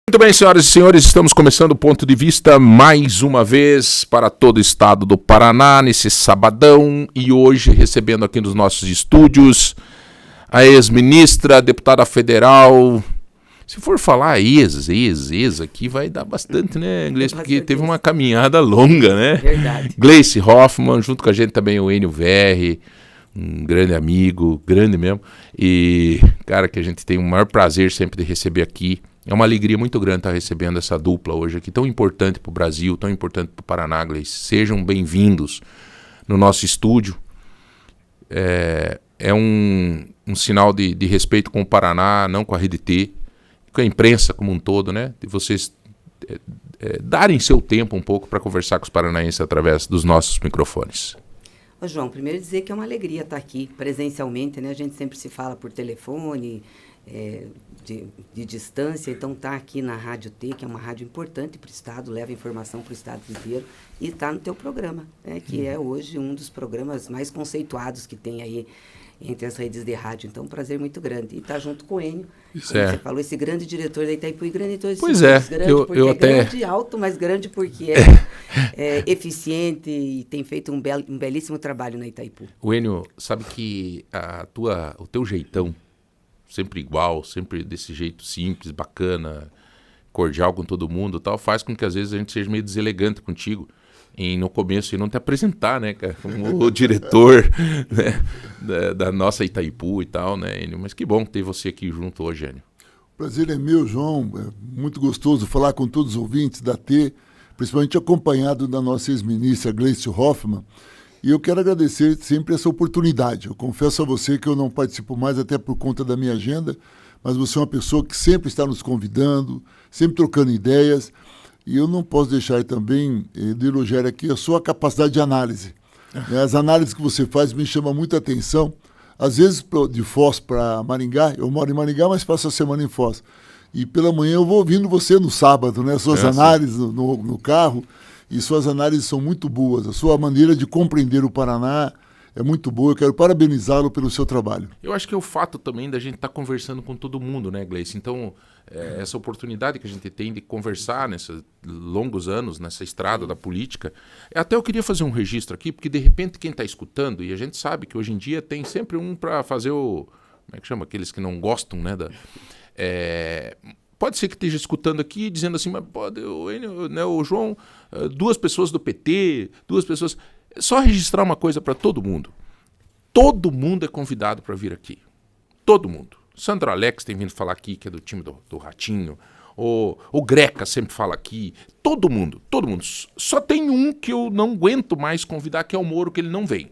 Muito bem, senhoras e senhores, estamos começando o Ponto de Vista mais uma vez para todo o estado do Paraná, nesse sabadão, e hoje recebendo aqui nos nossos estúdios a ex-ministra, deputada federal. Se for falar ex aqui vai dar bastante, né, Gleice? Porque teve uma caminhada longa, né? Verdade. Gleice Hoffmann, junto com a gente também o Enio Verri, um grande amigo, grande mesmo, e cara que a gente tem o maior prazer sempre de receber aqui. É uma alegria muito grande estar recebendo essa dupla hoje aqui, tão importante para o Brasil, tão importante para o Paraná, Gleice. Sejam bem-vindos no nosso estúdio. É um sinal de respeito com o Paraná, não com a Rede T, com a imprensa como um todo, né? De vocês darem seu tempo um pouco para conversar com os paranaenses através dos nossos microfones. Ô, João, primeiro dizer que é uma alegria estar aqui presencialmente, né? A gente sempre se fala por telefone, de distância, então está aqui na Rádio T, que é uma rádio importante para o Estado, leva informação para o Estado inteiro, e está no teu programa, né? Que é hoje um dos programas mais conceituados que tem aí entre as redes de rádio. Então, um prazer muito grande. E estar junto com o Enio, como você falou, esse grande diretor da Itaipu, e grande em todos os sentidos. Grande porque é grande, alto, mas grande porque é eficiente e tem feito um belíssimo trabalho na Itaipu. O Enio, sabe que o teu jeitão, sempre igual, sempre desse jeito simples, bacana, cordial com todo mundo, tal, faz com que às vezes a gente seja meio deselegante contigo no começo e não te apresentar, né, cara, como o diretor, né, da nossa Itaipu e tal, né, Enio? Mas que bom ter você aqui junto hoje, Enio. O prazer é meu, João. É muito gostoso falar com todos os ouvintes da T, principalmente acompanhado da nossa ex-ministra Gleice Hoffmann. E eu quero agradecer sempre essa oportunidade. Eu confesso a você que eu não participo mais até por conta da minha agenda, mas você é uma pessoa que sempre está nos convidando, sempre trocando ideias. E eu não posso deixar também de elogiar aqui a sua capacidade de análise. As análises que você faz me chamam muita atenção. Às vezes, de Foz para Maringá, eu moro em Maringá, mas passo a semana em Foz. E pela manhã eu vou ouvindo você no sábado, né? Suas análises no carro. E suas análises são muito boas. A sua maneira de compreender o Paraná é muito boa. Eu quero parabenizá-lo pelo seu trabalho. Eu acho que é o fato também da gente estar conversando com todo mundo, né, Gleice? Então, essa oportunidade que a gente tem de conversar nesses longos anos, nessa estrada da política. Até eu queria fazer um registro aqui, porque de repente quem está escutando, e a gente sabe que hoje em dia tem sempre um para fazer como é que chama? Aqueles que não gostam, né, pode ser que esteja escutando aqui dizendo assim, mas pode, o João, duas pessoas do PT, duas pessoas... Só registrar uma coisa para todo mundo. Todo mundo é convidado para vir aqui. Todo mundo. Sandro Alex tem vindo falar aqui, que é do time do Ratinho. O Greca sempre fala aqui. Todo mundo. Só tem um que eu não aguento mais convidar, que é o Moro, que ele não vem.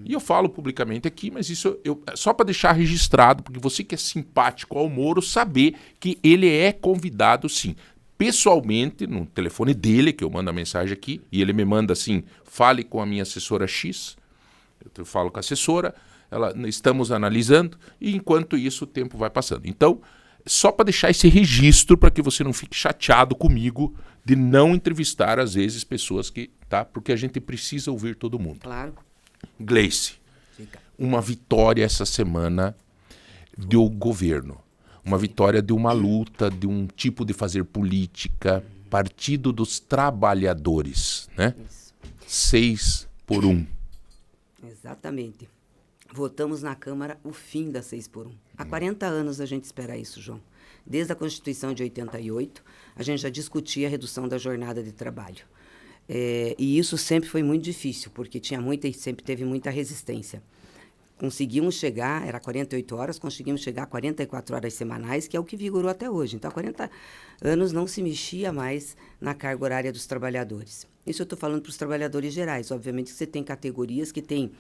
E eu falo publicamente aqui, mas isso só para deixar registrado, porque você que é simpático ao Moro, saber que ele é convidado sim. Pessoalmente, no telefone dele, que eu mando a mensagem aqui, e ele me manda assim, fale com a minha assessora X, eu falo com a assessora, estamos analisando, e enquanto isso o tempo vai passando. Então, só para deixar esse registro, para que você não fique chateado comigo de não entrevistar, às vezes, pessoas porque a gente precisa ouvir todo mundo. Claro. Gleice, uma vitória essa semana do governo. Uma vitória de uma luta, de um tipo de fazer política, Partido dos Trabalhadores, né? Isso. 6x1. Exatamente. Votamos na Câmara o fim da 6x1. Há 40 anos a gente espera isso, João. Desde a Constituição de 88, a gente já discutia a redução da jornada de trabalho. E isso sempre foi muito difícil, porque sempre teve muita resistência. Conseguimos chegar, era 48 horas, conseguimos chegar a 44 horas semanais, que é o que vigorou até hoje. Então, há 40 anos não se mexia mais na carga horária dos trabalhadores. Isso eu estou falando para os trabalhadores gerais. Obviamente que você tem categorias que têm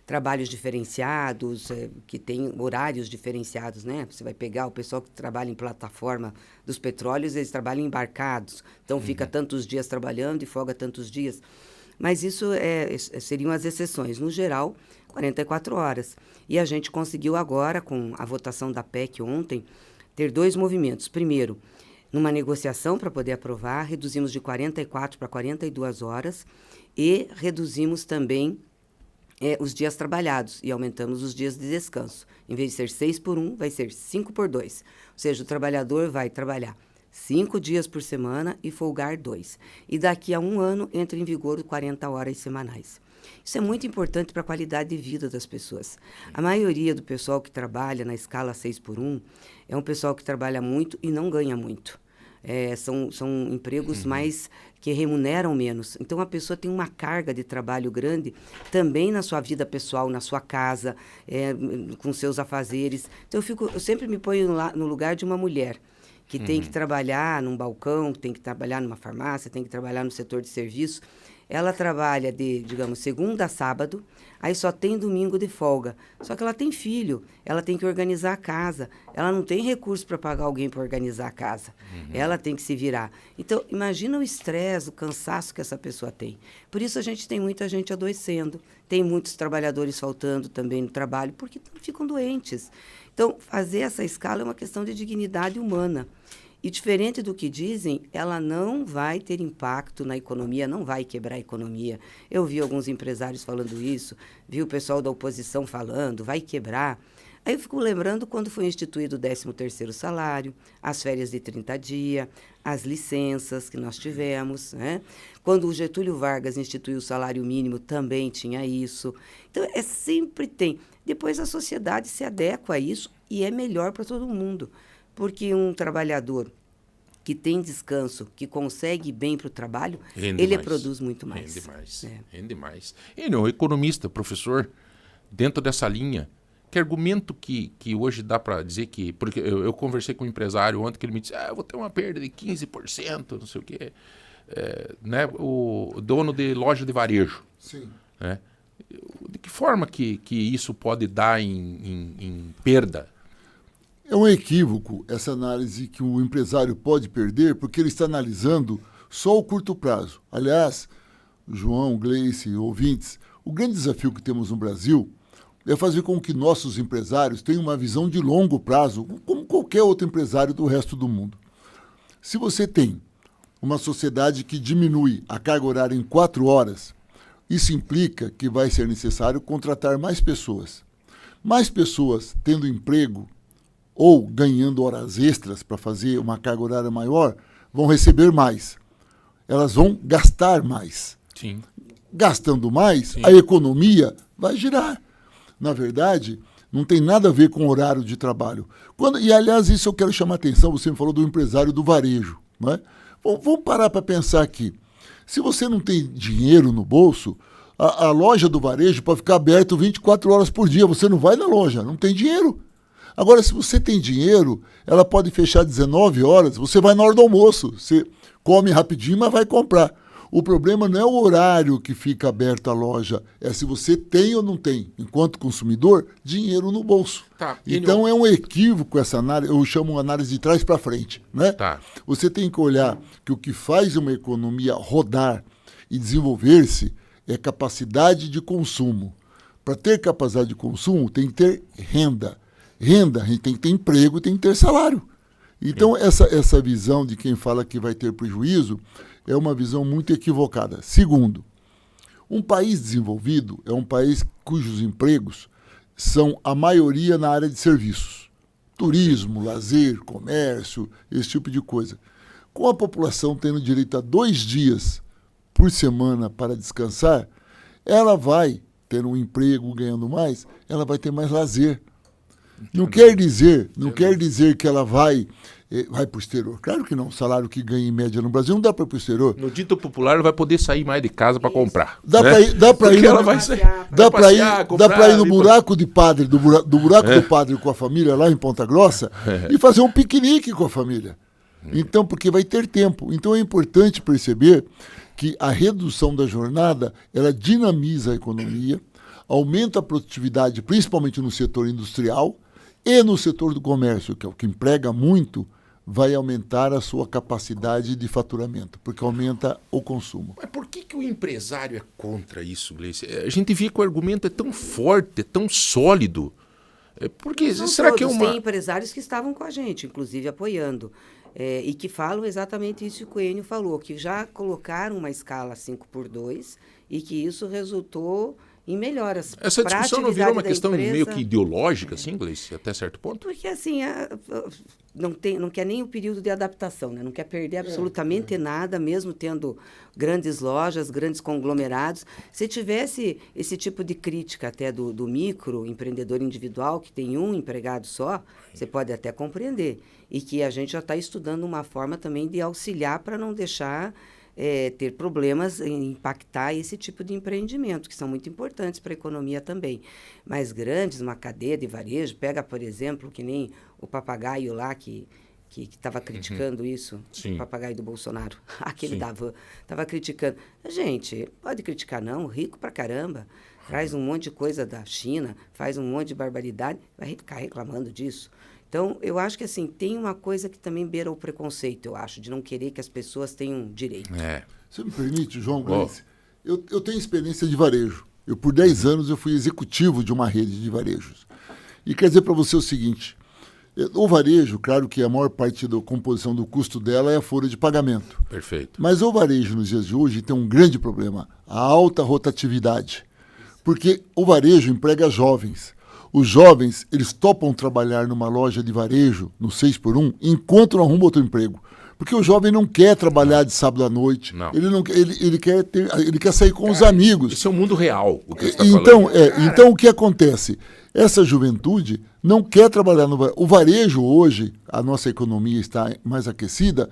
trabalhos diferenciados, que têm horários diferenciados, né? Você vai pegar o pessoal que trabalha em plataforma dos petróleos, eles trabalham embarcados. Então, fica tantos dias trabalhando e folga tantos dias. Mas isso seriam as exceções. No geral, 44 horas. E a gente conseguiu agora, com a votação da PEC ontem, ter dois movimentos. Primeiro, numa negociação para poder aprovar, reduzimos de 44 para 42 horas e reduzimos também os dias trabalhados e aumentamos os dias de descanso. Em vez de ser 6x1, vai ser 5x2. Ou seja, o trabalhador vai trabalhar 5 dias por semana e folgar 2. E daqui a 1 ano entra em vigor 40 horas semanais. Isso é muito importante para a qualidade de vida das pessoas. A maioria do pessoal que trabalha na escala 6x1 é um pessoal que trabalha muito e não ganha muito. São empregos mais que remuneram menos. Então, a pessoa tem uma carga de trabalho grande também na sua vida pessoal, na sua casa, com seus afazeres. Então, eu sempre me ponho lá no lugar de uma mulher que tem que trabalhar num balcão, tem que trabalhar numa farmácia, tem que trabalhar no setor de serviço. Ela trabalha de, digamos, segunda a sábado, aí só tem domingo de folga. Só que ela tem filho, ela tem que organizar a casa. Ela não tem recurso para pagar alguém para organizar a casa. Ela tem que se virar. Então, imagina o estresse, o cansaço que essa pessoa tem. Por isso, a gente tem muita gente adoecendo. Tem muitos trabalhadores faltando também no trabalho, porque ficam doentes. Então, fazer essa escala é uma questão de dignidade humana. E diferente do que dizem, ela não vai ter impacto na economia, não vai quebrar a economia. Eu vi alguns empresários falando isso, vi o pessoal da oposição falando, vai quebrar. Aí eu fico lembrando quando foi instituído o 13º salário, as férias de 30 dias, as licenças que nós tivemos, né? Quando o Getúlio Vargas instituiu o salário mínimo, também tinha isso. Então, sempre tem. Depois a sociedade se adequa a isso e é melhor para todo mundo. Porque um trabalhador que tem descanso, que consegue ir bem para o trabalho, ele produz muito mais. Rende mais. Rende mais. E não, economista, professor, dentro dessa linha, que argumento que hoje dá para dizer que... Porque eu conversei com um empresário ontem que ele me disse, eu vou ter uma perda de 15%, não sei o quê. Né? O dono de loja de varejo. Sim. Né? De que forma que isso pode dar em perda? É um equívoco essa análise que o empresário pode perder, porque ele está analisando só o curto prazo. Aliás, João, Gleice, ouvintes, o grande desafio que temos no Brasil é fazer com que nossos empresários tenham uma visão de longo prazo, como qualquer outro empresário do resto do mundo. Se você tem uma sociedade que diminui a carga horária em 4 horas, isso implica que vai ser necessário contratar mais pessoas. Mais pessoas tendo emprego ou ganhando horas extras para fazer uma carga horária maior, vão receber mais. Elas vão gastar mais. Sim. Gastando mais, Sim. A economia vai girar. Na verdade, não tem nada a ver com o horário de trabalho. E, aliás, isso eu quero chamar a atenção, você me falou do empresário do varejo. Não é? Vamos parar para pensar aqui. Se você não tem dinheiro no bolso, a loja do varejo pode ficar aberta 24 horas por dia. Você não vai na loja, não tem dinheiro. Agora, se você tem dinheiro, ela pode fechar 19 horas, você vai na hora do almoço, você come rapidinho, mas vai comprar. O problema não é o horário que fica aberta a loja, é se você tem ou não tem, enquanto consumidor, dinheiro no bolso. Tá. Então é um equívoco essa análise, eu chamo uma análise de trás para frente. Né? Tá. Você tem que olhar que o que faz uma economia rodar e desenvolver-se é capacidade de consumo. Para ter capacidade de consumo, tem que ter renda. Renda, a gente tem que ter emprego, tem que ter salário. Então, essa visão de quem fala que vai ter prejuízo é uma visão muito equivocada. Segundo, um país desenvolvido é um país cujos empregos são a maioria na área de serviços. Turismo, lazer, comércio, esse tipo de coisa. Com a população tendo direito a 2 dias por semana para descansar, ela vai ter um emprego ganhando mais, ela vai ter mais lazer. Não quer dizer que ela vai para o exterior. Claro que não. O salário que ganha em média no Brasil não dá para ir para o exterior. No dito popular, ela vai poder sair mais de casa para comprar. Dá né? para ir no ali, buraco de padre, do buraco do padre com a família lá em Ponta Grossa e fazer um piquenique com a família. Então, porque vai ter tempo. Então é importante perceber que a redução da jornada, ela dinamiza a economia, aumenta a produtividade, principalmente no setor industrial, e no setor do comércio, que é o que emprega muito, vai aumentar a sua capacidade de faturamento, porque aumenta o consumo. Mas por que o empresário é contra isso, Gleice? A gente vê que o argumento é tão forte, é tão sólido. Porque será que é uma... Tem empresários que estavam com a gente, inclusive apoiando, e que falam exatamente isso que o Enio falou, que já colocaram uma escala 5x2 e que isso resultou em melhoras. Essa pra discussão não virou uma atividade da questão empresa. meio que ideológica, assim, Gleice, até certo ponto? Porque, assim, não quer nem o período de adaptação, né? Não quer perder absolutamente nada, mesmo tendo grandes lojas, grandes conglomerados. Se tivesse esse tipo de crítica até do micro empreendedor individual, que tem um empregado só, você pode até compreender. E que a gente já está estudando uma forma também de auxiliar para não deixar ter problemas em impactar esse tipo de empreendimento, que são muito importantes para a economia também. Mas grandes, uma cadeia de varejo, pega, por exemplo, que nem o papagaio lá que estava criticando isso, Sim. o papagaio do Bolsonaro, aquele Sim. da van, estava criticando. Gente, pode criticar não, rico pra caramba, traz um monte de coisa da China, faz um monte de barbaridade, vai ficar reclamando disso. Então, eu acho que assim, tem uma coisa que também beira o preconceito, eu acho, de não querer que as pessoas tenham direito. Você me permite, João Gleice? Eu tenho experiência de varejo. Por 10 anos, eu fui executivo de uma rede de varejos. E quer dizer para você o seguinte, o varejo, claro que a maior parte da composição do custo dela é a folha de pagamento. Perfeito. Mas o varejo, nos dias de hoje, tem um grande problema, a alta rotatividade. Porque o varejo emprega jovens. Os jovens, eles topam trabalhar numa loja de varejo, no 6x1, enquanto não arruma outro emprego. Porque o jovem não quer trabalhar de sábado à noite. Não. Ele quer sair com os amigos. Isso é o mundo real, o que você está Então, falando. então, o que acontece? Essa juventude não quer trabalhar no varejo. O varejo hoje, a nossa economia está mais aquecida,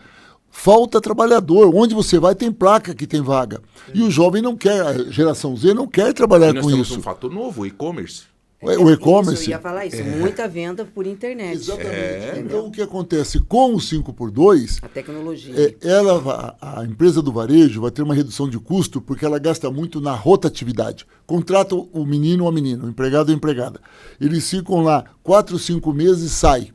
falta trabalhador. Onde você vai tem placa que tem vaga. E o jovem não quer, a geração Z não quer trabalhar E nós com temos isso. um fator novo, o e-commerce. O e-commerce. Isso, eu ia falar isso, muita venda por internet. Exatamente. Então, o que acontece? Com o 5x2, A tecnologia. a empresa do varejo vai ter uma redução de custo porque ela gasta muito na rotatividade. Contrata o menino ou a menina, o empregado ou a empregada. Eles ficam lá 4, 5 meses e saem.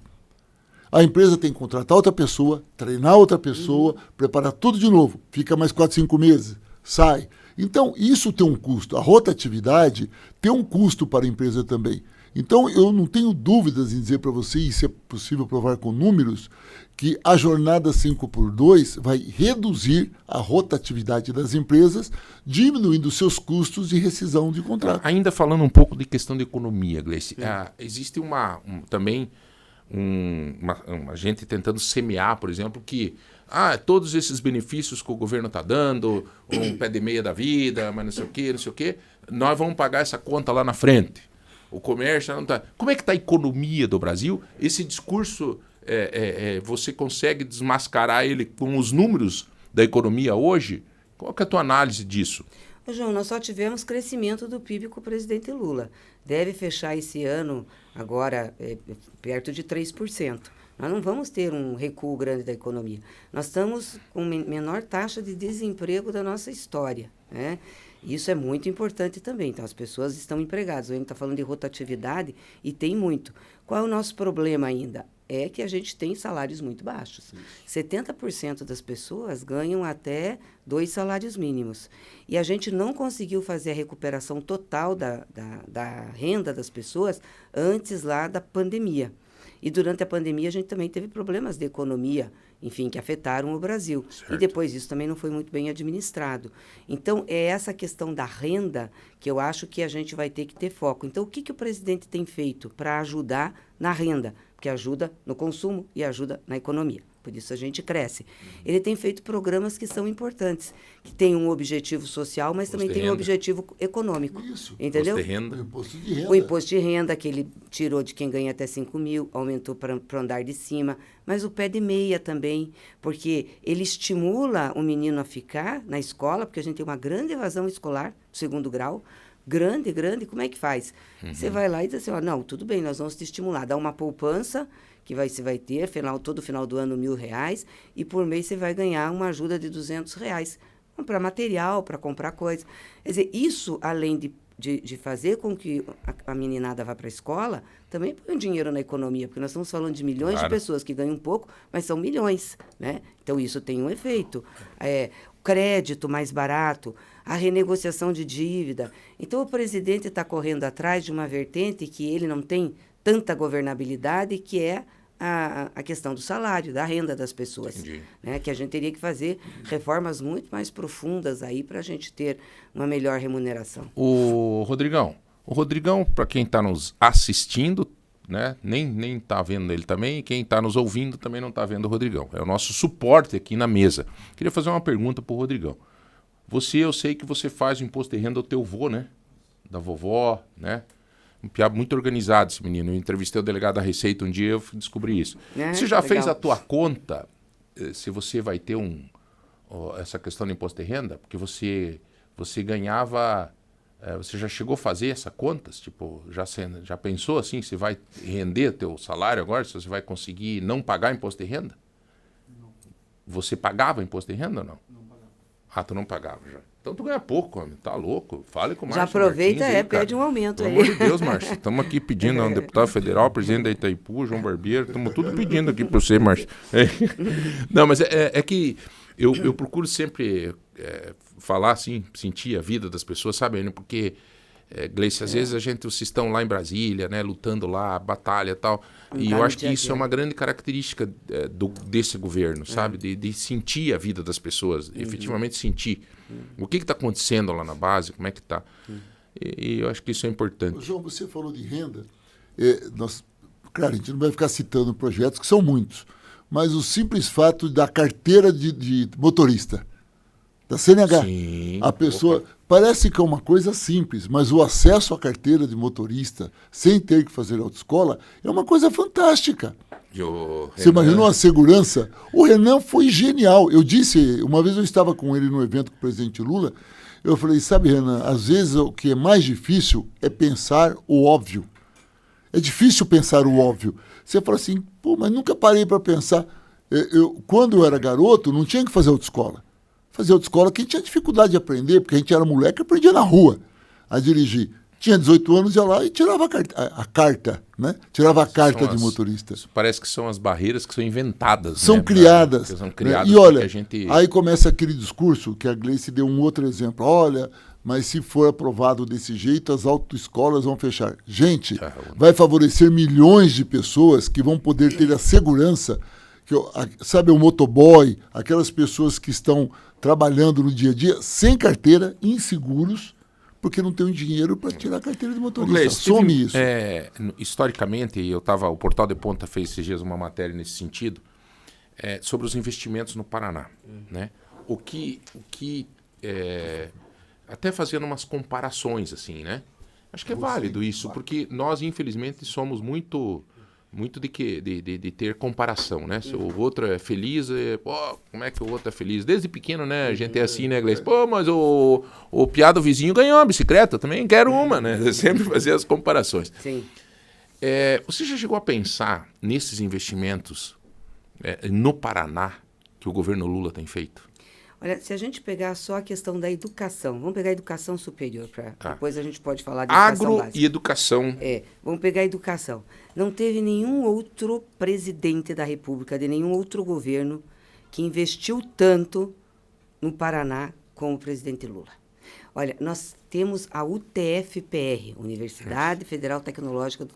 A empresa tem que contratar outra pessoa, treinar outra pessoa, preparar tudo de novo. Fica mais 4, 5 meses, sai. Então, isso tem um custo. A rotatividade tem um custo para a empresa também. Então, eu não tenho dúvidas em dizer para você, e se é possível provar com números, que a jornada 5x2 vai reduzir a rotatividade das empresas, diminuindo seus custos de rescisão de contrato. Ainda falando um pouco de questão de economia, Gleice, existe também uma gente tentando semear, por exemplo, que todos esses benefícios que o governo está dando, um pé de meia da vida, mas não sei o quê, nós vamos pagar essa conta lá na frente. O comércio não está... Como é que está a economia do Brasil? Esse discurso, você consegue desmascarar ele com os números da economia hoje? Qual que é a tua análise disso? João, nós só tivemos crescimento do PIB com o presidente Lula. Deve fechar esse ano, agora, perto de 3%. Nós não vamos ter um recuo grande da economia. Nós estamos com a menor taxa de desemprego da nossa história, né? Isso é muito importante também. Então, as pessoas estão empregadas. A gente está falando de rotatividade e tem muito. Qual é o nosso problema ainda? É que a gente tem salários muito baixos. 70% das pessoas ganham até 2 salários mínimos. E a gente não conseguiu fazer a recuperação total da renda das pessoas antes lá da pandemia. E durante a pandemia a gente também teve problemas de economia, enfim, que afetaram o Brasil. Certo. E depois isso também não foi muito bem administrado. Então, é essa questão da renda que eu acho que a gente vai ter que ter foco. Então, o que o presidente tem feito para ajudar na renda? Porque ajuda no consumo e ajuda na economia. Por isso a gente cresce. Ele tem feito programas que são importantes, que têm um objetivo social, mas também tem um objetivo econômico. Isso. Entendeu? Imposto de renda. O imposto de renda. O imposto de renda que ele tirou de quem ganha até 5 mil, aumentou para o andar de cima, mas o pé de meia também, porque ele estimula o menino a ficar na escola, porque a gente tem uma grande evasão escolar, segundo grau, grande, como é que faz? Você vai lá e diz assim, não, tudo bem, nós vamos te estimular, dá uma poupança, que você vai ter, todo final do ano, R$1.000, e por mês você vai ganhar uma ajuda de R$200, comprar material, para comprar coisas. Quer dizer, isso, além de fazer com que a meninada vá para a escola, também põe dinheiro na economia, porque nós estamos falando de milhões de pessoas que ganham pouco, mas são milhões, né? Então, isso tem um efeito. Crédito mais barato, a renegociação de dívida. Então, o presidente está correndo atrás de uma vertente que ele não tem tanta governabilidade, que é a questão do salário, da renda das pessoas. Entendi. Né? Que a gente teria que fazer reformas muito mais profundas aí para a gente ter uma melhor remuneração. O Rodrigão, para quem está nos assistindo, né, nem está vendo ele também, e quem está nos ouvindo também não está vendo o Rodrigão. É o nosso suporte aqui na mesa. Queria fazer uma pergunta para o Rodrigão. Eu sei que você faz o imposto de renda do teu vô, né? Da vovó, né? Um piado muito organizado esse menino. Eu entrevistei o delegado da Receita um dia e eu descobri isso. Você já fez a tua conta se você vai ter essa questão do imposto de renda? Porque você ganhava... você já chegou a fazer essa contas? Tipo, já pensou assim, se vai render teu salário agora? Se você vai conseguir não pagar imposto de renda? Não. Você pagava imposto de renda ou não? Não pagava. Ah, tu não pagava já. Então tu ganha pouco, homem. Tá louco. Fale com o Márcio. Já aproveita, Martins aí, pede um aumento Pelo aí. amor de Deus, Márcio. Estamos aqui pedindo a um deputado federal, presidente da Itaipu, João Barbeiro. Estamos tudo pedindo aqui para você, Márcio. Não, mas é que eu procuro sempre falar assim, sentir a vida das pessoas, sabe? Porque, Gleice, às vezes vocês estão lá em Brasília, né, lutando lá, batalha e tal. E eu acho que isso é uma grande característica desse governo, sabe? De sentir a vida das pessoas, efetivamente sentir. O que está acontecendo lá na base, como é que está. E eu acho que isso é importante. João, você falou de renda. Claro, a gente não vai ficar citando projetos, que são muitos, mas o simples fato da carteira de motorista, da CNH. Sim. A pessoa... Parece que é uma coisa simples, mas o acesso à carteira de motorista, sem ter que fazer autoescola, é uma coisa fantástica. Você imaginou a segurança? O Renan foi genial. Eu disse, uma vez eu estava com ele no evento com o presidente Lula, eu falei, sabe, Renan, às vezes o que é mais difícil é pensar o óbvio. É difícil pensar o óbvio. Você fala assim, pô, mas nunca parei para pensar. Quando eu era garoto, não tinha que fazer autoescola. Fazer autoescola, quem tinha dificuldade de aprender, porque a gente era moleque, aprendia na rua a dirigir. Tinha 18 anos, ia lá e tirava a carta, né? Tirava a carta de motorista. Parece que são as barreiras que são inventadas. São criadas. São criadas, né? E olha, a gente... aí começa aquele discurso que a Gleice deu um outro exemplo. Olha, mas se for aprovado desse jeito, as autoescolas vão fechar. Gente, vai favorecer milhões de pessoas que vão poder ter a segurança, sabe, o motoboy, aquelas pessoas que estão trabalhando no dia a dia sem carteira, inseguros, porque não tem dinheiro para tirar a carteira de motorista. Gleice, Some isso. Historicamente, o Portal de Ponta fez esses dias uma matéria nesse sentido, sobre os investimentos no Paraná. Né? Até fazendo umas comparações, assim, né? Acho que é válido isso, porque nós, infelizmente, somos muito de ter comparação, né? Se o outro é feliz, pô, como é que o outro é feliz? Desde pequeno, né? A gente é assim, né, Gleice? Pô, mas o piá do vizinho ganhou uma bicicleta, eu também quero uma, né? Sempre fazer as comparações. Sim. Você já chegou a pensar nesses investimentos no Paraná que o governo Lula tem feito? Olha, se a gente pegar só a questão da educação, vamos pegar a educação superior, depois a gente pode falar de educação Agro básica. e educação. Vamos pegar a educação. Não teve nenhum outro presidente da República, de nenhum outro governo, que investiu tanto no Paraná como o presidente Lula. Olha, nós temos a UTFPR, Universidade Federal Tecnológica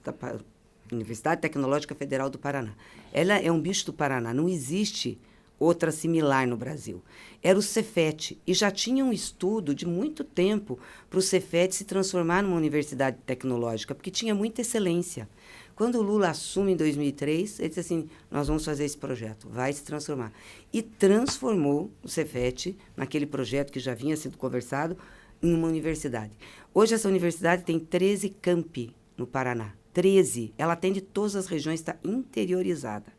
Universidade Tecnológica Federal do Paraná. Ela é um bicho do Paraná, não existe outra similar no Brasil. Era o Cefet, e já tinha um estudo de muito tempo para o Cefet se transformar numa universidade tecnológica, porque tinha muita excelência. Quando o Lula assume em 2003, ele disse assim, nós vamos fazer esse projeto, vai se transformar. E transformou o Cefet, naquele projeto que já vinha sido conversado, em uma universidade. Hoje essa universidade tem 13 campi no Paraná. 13. Ela atende todas as regiões, está interiorizada.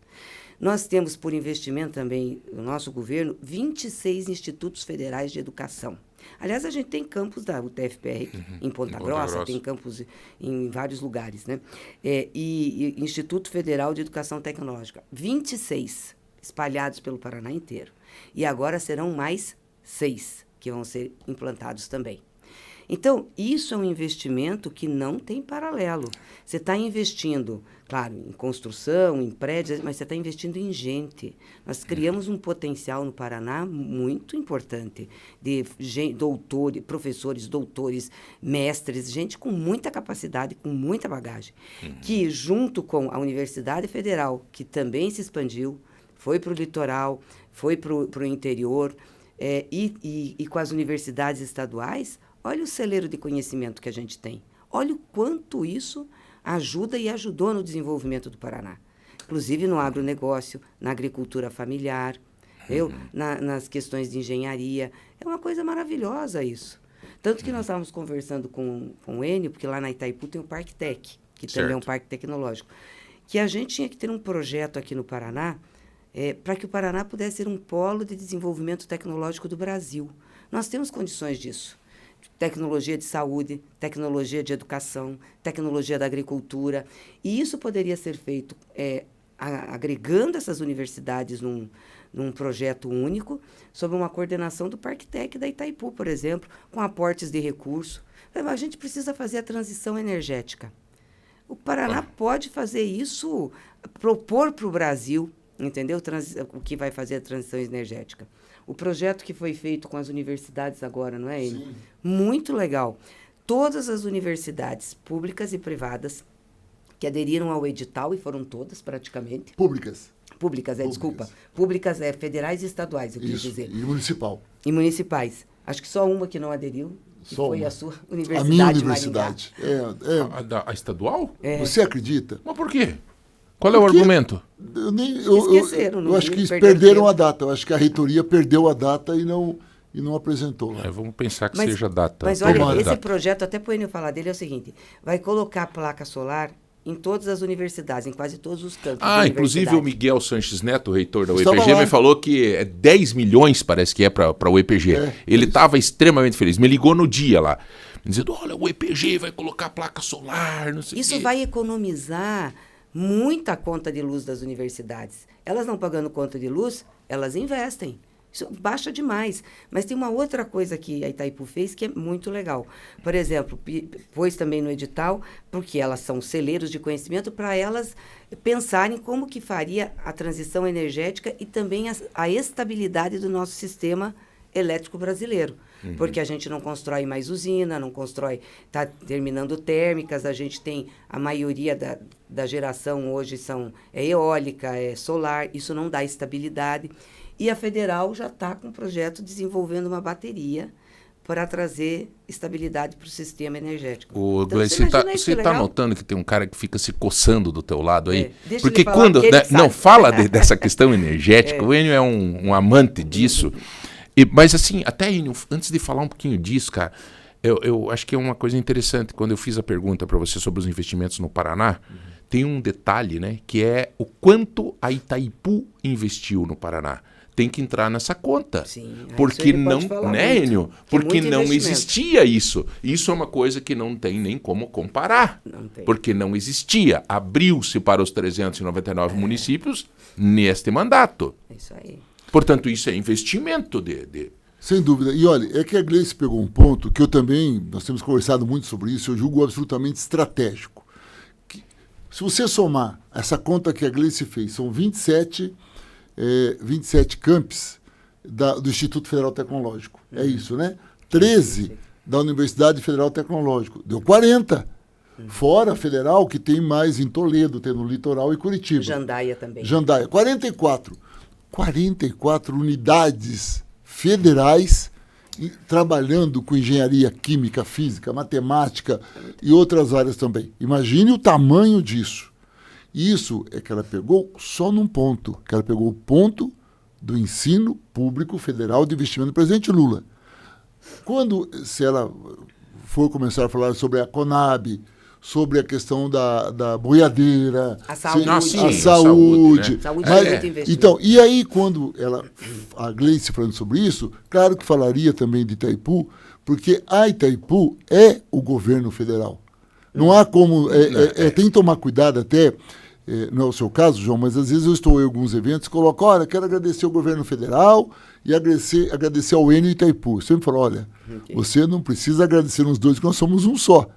Nós temos, por investimento também, no nosso governo, 26 institutos federais de educação. Aliás, a gente tem campus da UTFPR em Ponta Grossa, tem campus em vários lugares, né? E Instituto Federal de Educação Tecnológica, 26 espalhados pelo Paraná inteiro. E agora serão mais 6 que vão ser implantados também. Então, isso é um investimento que não tem paralelo. Você está investindo, claro, em construção, em prédios, mas você está investindo em gente. Nós criamos um potencial no Paraná muito importante de doutores, professores, doutores, mestres, gente com muita capacidade, com muita bagagem, que junto com a Universidade Federal, que também se expandiu, foi para o litoral, foi para o interior, e com as universidades estaduais, olha o celeiro de conhecimento que a gente tem. Olha o quanto isso ajuda e ajudou no desenvolvimento do Paraná. Inclusive no agronegócio, na agricultura familiar, nas questões de engenharia. É uma coisa maravilhosa isso. Tanto que nós estávamos conversando com o Enio, porque lá na Itaipu tem o Parque Tec, que também é um parque tecnológico, que a gente tinha que ter um projeto aqui no Paraná para que o Paraná pudesse ser um polo de desenvolvimento tecnológico do Brasil. Nós temos condições disso. Tecnologia de saúde, tecnologia de educação, tecnologia da agricultura. E isso poderia ser feito agregando essas universidades num projeto único, sob uma coordenação do Parque Tec da Itaipu, por exemplo, com aportes de recursos. A gente precisa fazer a transição energética. O Paraná pode fazer isso, propor para o Brasil, entendeu? O que vai fazer a transição energética. O projeto que foi feito com as universidades agora, não é, Enio? Sim. Muito legal. Todas as universidades públicas e privadas que aderiram ao edital, e foram todas praticamente. Públicas. Públicas, desculpa. Públicas federais e estaduais, eu quis dizer. E municipal. E municipais. Acho que só uma que não aderiu, que Só foi uma. a sua universidade. A minha Maringá. universidade. A estadual? Você acredita? Mas por quê? Qual é o argumento? Esqueceram. Eu acho que perderam a data. Eu acho que a reitoria perdeu a data e não apresentou. Vamos pensar que seja a data. Mas olha, Tomara. esse projeto, até para o Enio falar dele, é o seguinte: vai colocar placa solar em todas as universidades, em quase todos os campos. Inclusive o Miguel Sanches Neto, reitor da Estava UEPG, lá. me falou que 10 milhões, parece que é para o UEPG. Ele estava extremamente feliz. Me ligou no dia lá, dizendo, olha, o UEPG vai colocar placa solar, não sei o quê. Isso vai economizar muita conta de luz das universidades. Elas não pagando conta de luz, elas investem. Isso baixa demais. Mas tem uma outra coisa que a Itaipu fez que é muito legal. Por exemplo, pôs também no edital, porque elas são celeiros de conhecimento, para elas pensarem como que faria a transição energética e também a estabilidade do nosso sistema elétrico brasileiro. Porque a gente não constrói mais usina, não constrói, está terminando térmicas, a gente tem a maioria da geração hoje é eólica, é solar, isso não dá estabilidade. E a federal já está com um projeto desenvolvendo uma bateria para trazer estabilidade para o sistema energético. Gleice, você está notando que tem um cara que fica se coçando do teu lado aí? Deixa Porque ele falar, quando... porque ele sabe. Fala dessa questão energética, o Enio é um amante disso. Mas assim, até Enio, antes de falar um pouquinho disso, cara, eu acho que é uma coisa interessante. Quando eu fiz a pergunta para você sobre os investimentos no Paraná, tem um detalhe, né, que é o quanto a Itaipu investiu no Paraná. Tem que entrar nessa conta. Sim, porque isso ele não, pode falar né, muito. Enio? Tem Porque muito não investimento. existia isso. Isso é uma coisa que não tem nem como comparar. Não tem. Porque não existia. Abriu-se para os 399 municípios neste mandato. É isso aí. Portanto, isso é investimento Sem dúvida. E olha, é que a Gleice pegou um ponto que nós temos conversado muito sobre isso, eu julgo absolutamente estratégico. Se você somar essa conta que a Gleice fez, são 27 campos do Instituto Federal Tecnológico. É isso, né? 13 da Universidade Federal Tecnológico. Deu 40. Fora a federal, que tem mais em Toledo, tem no litoral e Curitiba. Jandaia também. Jandaia. 44 unidades federais trabalhando com engenharia química, física, matemática e outras áreas também. Imagine o tamanho disso. Isso é que ela pegou só num ponto, que ela pegou o ponto do ensino público federal de investimento do presidente Lula. Se ela for começar a falar sobre a Conab, sobre a questão da boiadeira, A saúde. a saúde. Né? Saúde Mas, é muito investimento. então, e aí quando a Gleice falando sobre isso, claro que falaria também de Itaipu, porque a Itaipu é o governo federal. Não há como, tem que tomar cuidado até, não é o seu caso, João, mas às vezes eu estou em alguns eventos e coloco, olha, quero agradecer ao governo federal e agradecer ao Enio Itaipu. Eu sempre falo, olha, você não precisa agradecer nos dois, porque nós somos um só.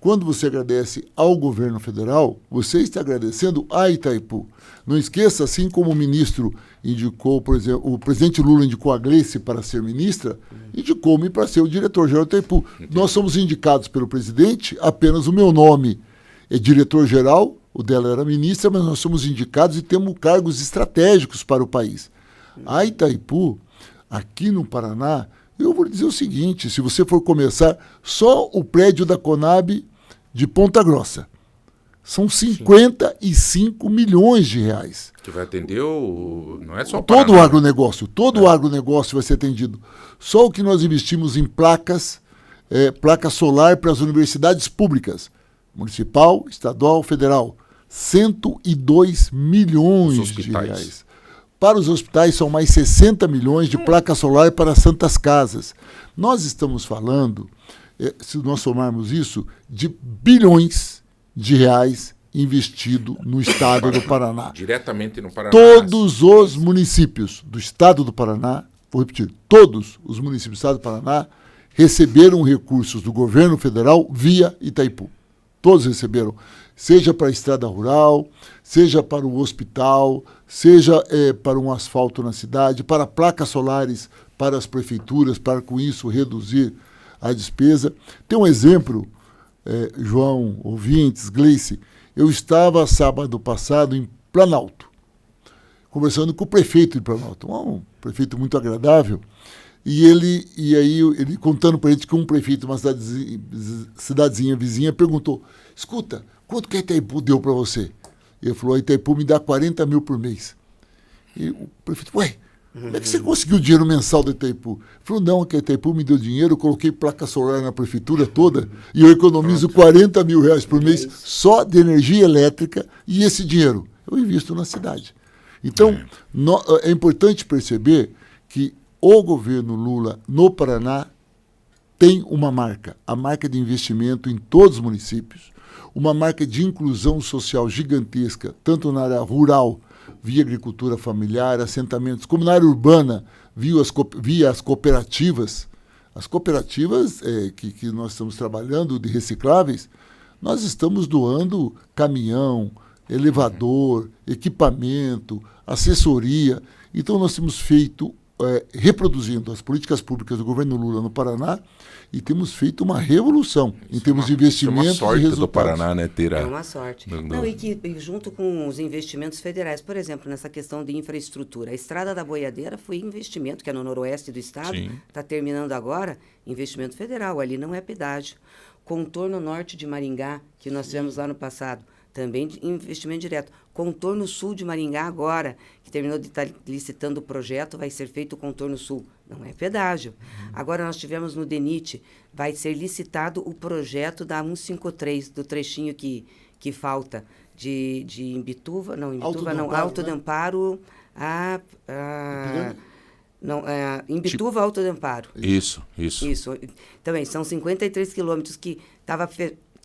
Quando você agradece ao governo federal, você está agradecendo a Itaipu. Não esqueça, assim como o ministro indicou, por exemplo, o presidente Lula indicou a Gleice para ser ministra, indicou-me para ser o diretor-geral do Itaipu. Nós somos indicados pelo presidente, apenas o meu nome é diretor-geral, o dela era ministra, mas nós somos indicados e temos cargos estratégicos para o país. A Itaipu, aqui no Paraná, eu vou dizer o seguinte, se você for começar, só o prédio da Conab de Ponta Grossa, são 55 milhões de reais. Que vai atender não é só todo o agronegócio, o agronegócio vai ser atendido. Só o que nós investimos em placas solar para as universidades públicas, municipal, estadual, federal, 102 milhões de reais. Para os hospitais são mais 60 milhões de placa solar para santas casas. Nós estamos falando, se nós somarmos isso, de bilhões de reais investido no estado do Paraná. Diretamente no Paraná. Todos os municípios do estado do Paraná, vou repetir, todos os municípios do estado do Paraná receberam recursos do governo federal via Itaipu. Todos receberam, seja para a estrada rural, seja para o hospital, seja para um asfalto na cidade, para placas solares para as prefeituras, para com isso reduzir a despesa. Tem um exemplo, João, ouvintes, Gleice, eu estava sábado passado em Planalto, conversando com o prefeito de Planalto, um prefeito muito agradável, e ele contando para a gente que um prefeito de uma cidadezinha vizinha perguntou, escuta, quanto que a Itaipu deu para você? Ele falou, a Itaipu me dá 40 mil por mês. E o prefeito, como é que você conseguiu o dinheiro mensal da Itaipu? Ele falou, não, que a Itaipu me deu dinheiro, eu coloquei placa solar na prefeitura toda e eu economizo 40 mil reais por mês só de energia elétrica e esse dinheiro eu invisto na cidade. Então, é importante perceber que o governo Lula no Paraná tem uma marca, a marca de investimento em todos os municípios, uma marca de inclusão social gigantesca, tanto na área rural, via agricultura familiar, assentamentos, como na área urbana, via as cooperativas. As cooperativas que nós estamos trabalhando de recicláveis, nós estamos doando caminhão, elevador, equipamento, assessoria. Então, nós temos feito, reproduzindo as políticas públicas do governo Lula no Paraná e temos feito uma revolução em termos de investimentos e resultados. É uma sorte do Paraná, né, ter É uma sorte. E junto com os investimentos federais, por exemplo, nessa questão de infraestrutura, a Estrada da Boiadeira foi investimento, que é no noroeste do estado, está terminando agora, investimento federal, ali não é pedágio. Contorno norte de Maringá, que nós tivemos lá no passado, também de investimento direto. Contorno sul de Maringá agora, que terminou de estar licitando o projeto, vai ser feito o contorno sul. Não é pedágio. Agora nós tivemos no DENIT, vai ser licitado o projeto da 153, do trechinho que falta de Imbituva, não, Alto do Amparo, Imbituva, Alto do Amparo. Isso. Também, são 53 quilômetros que estava...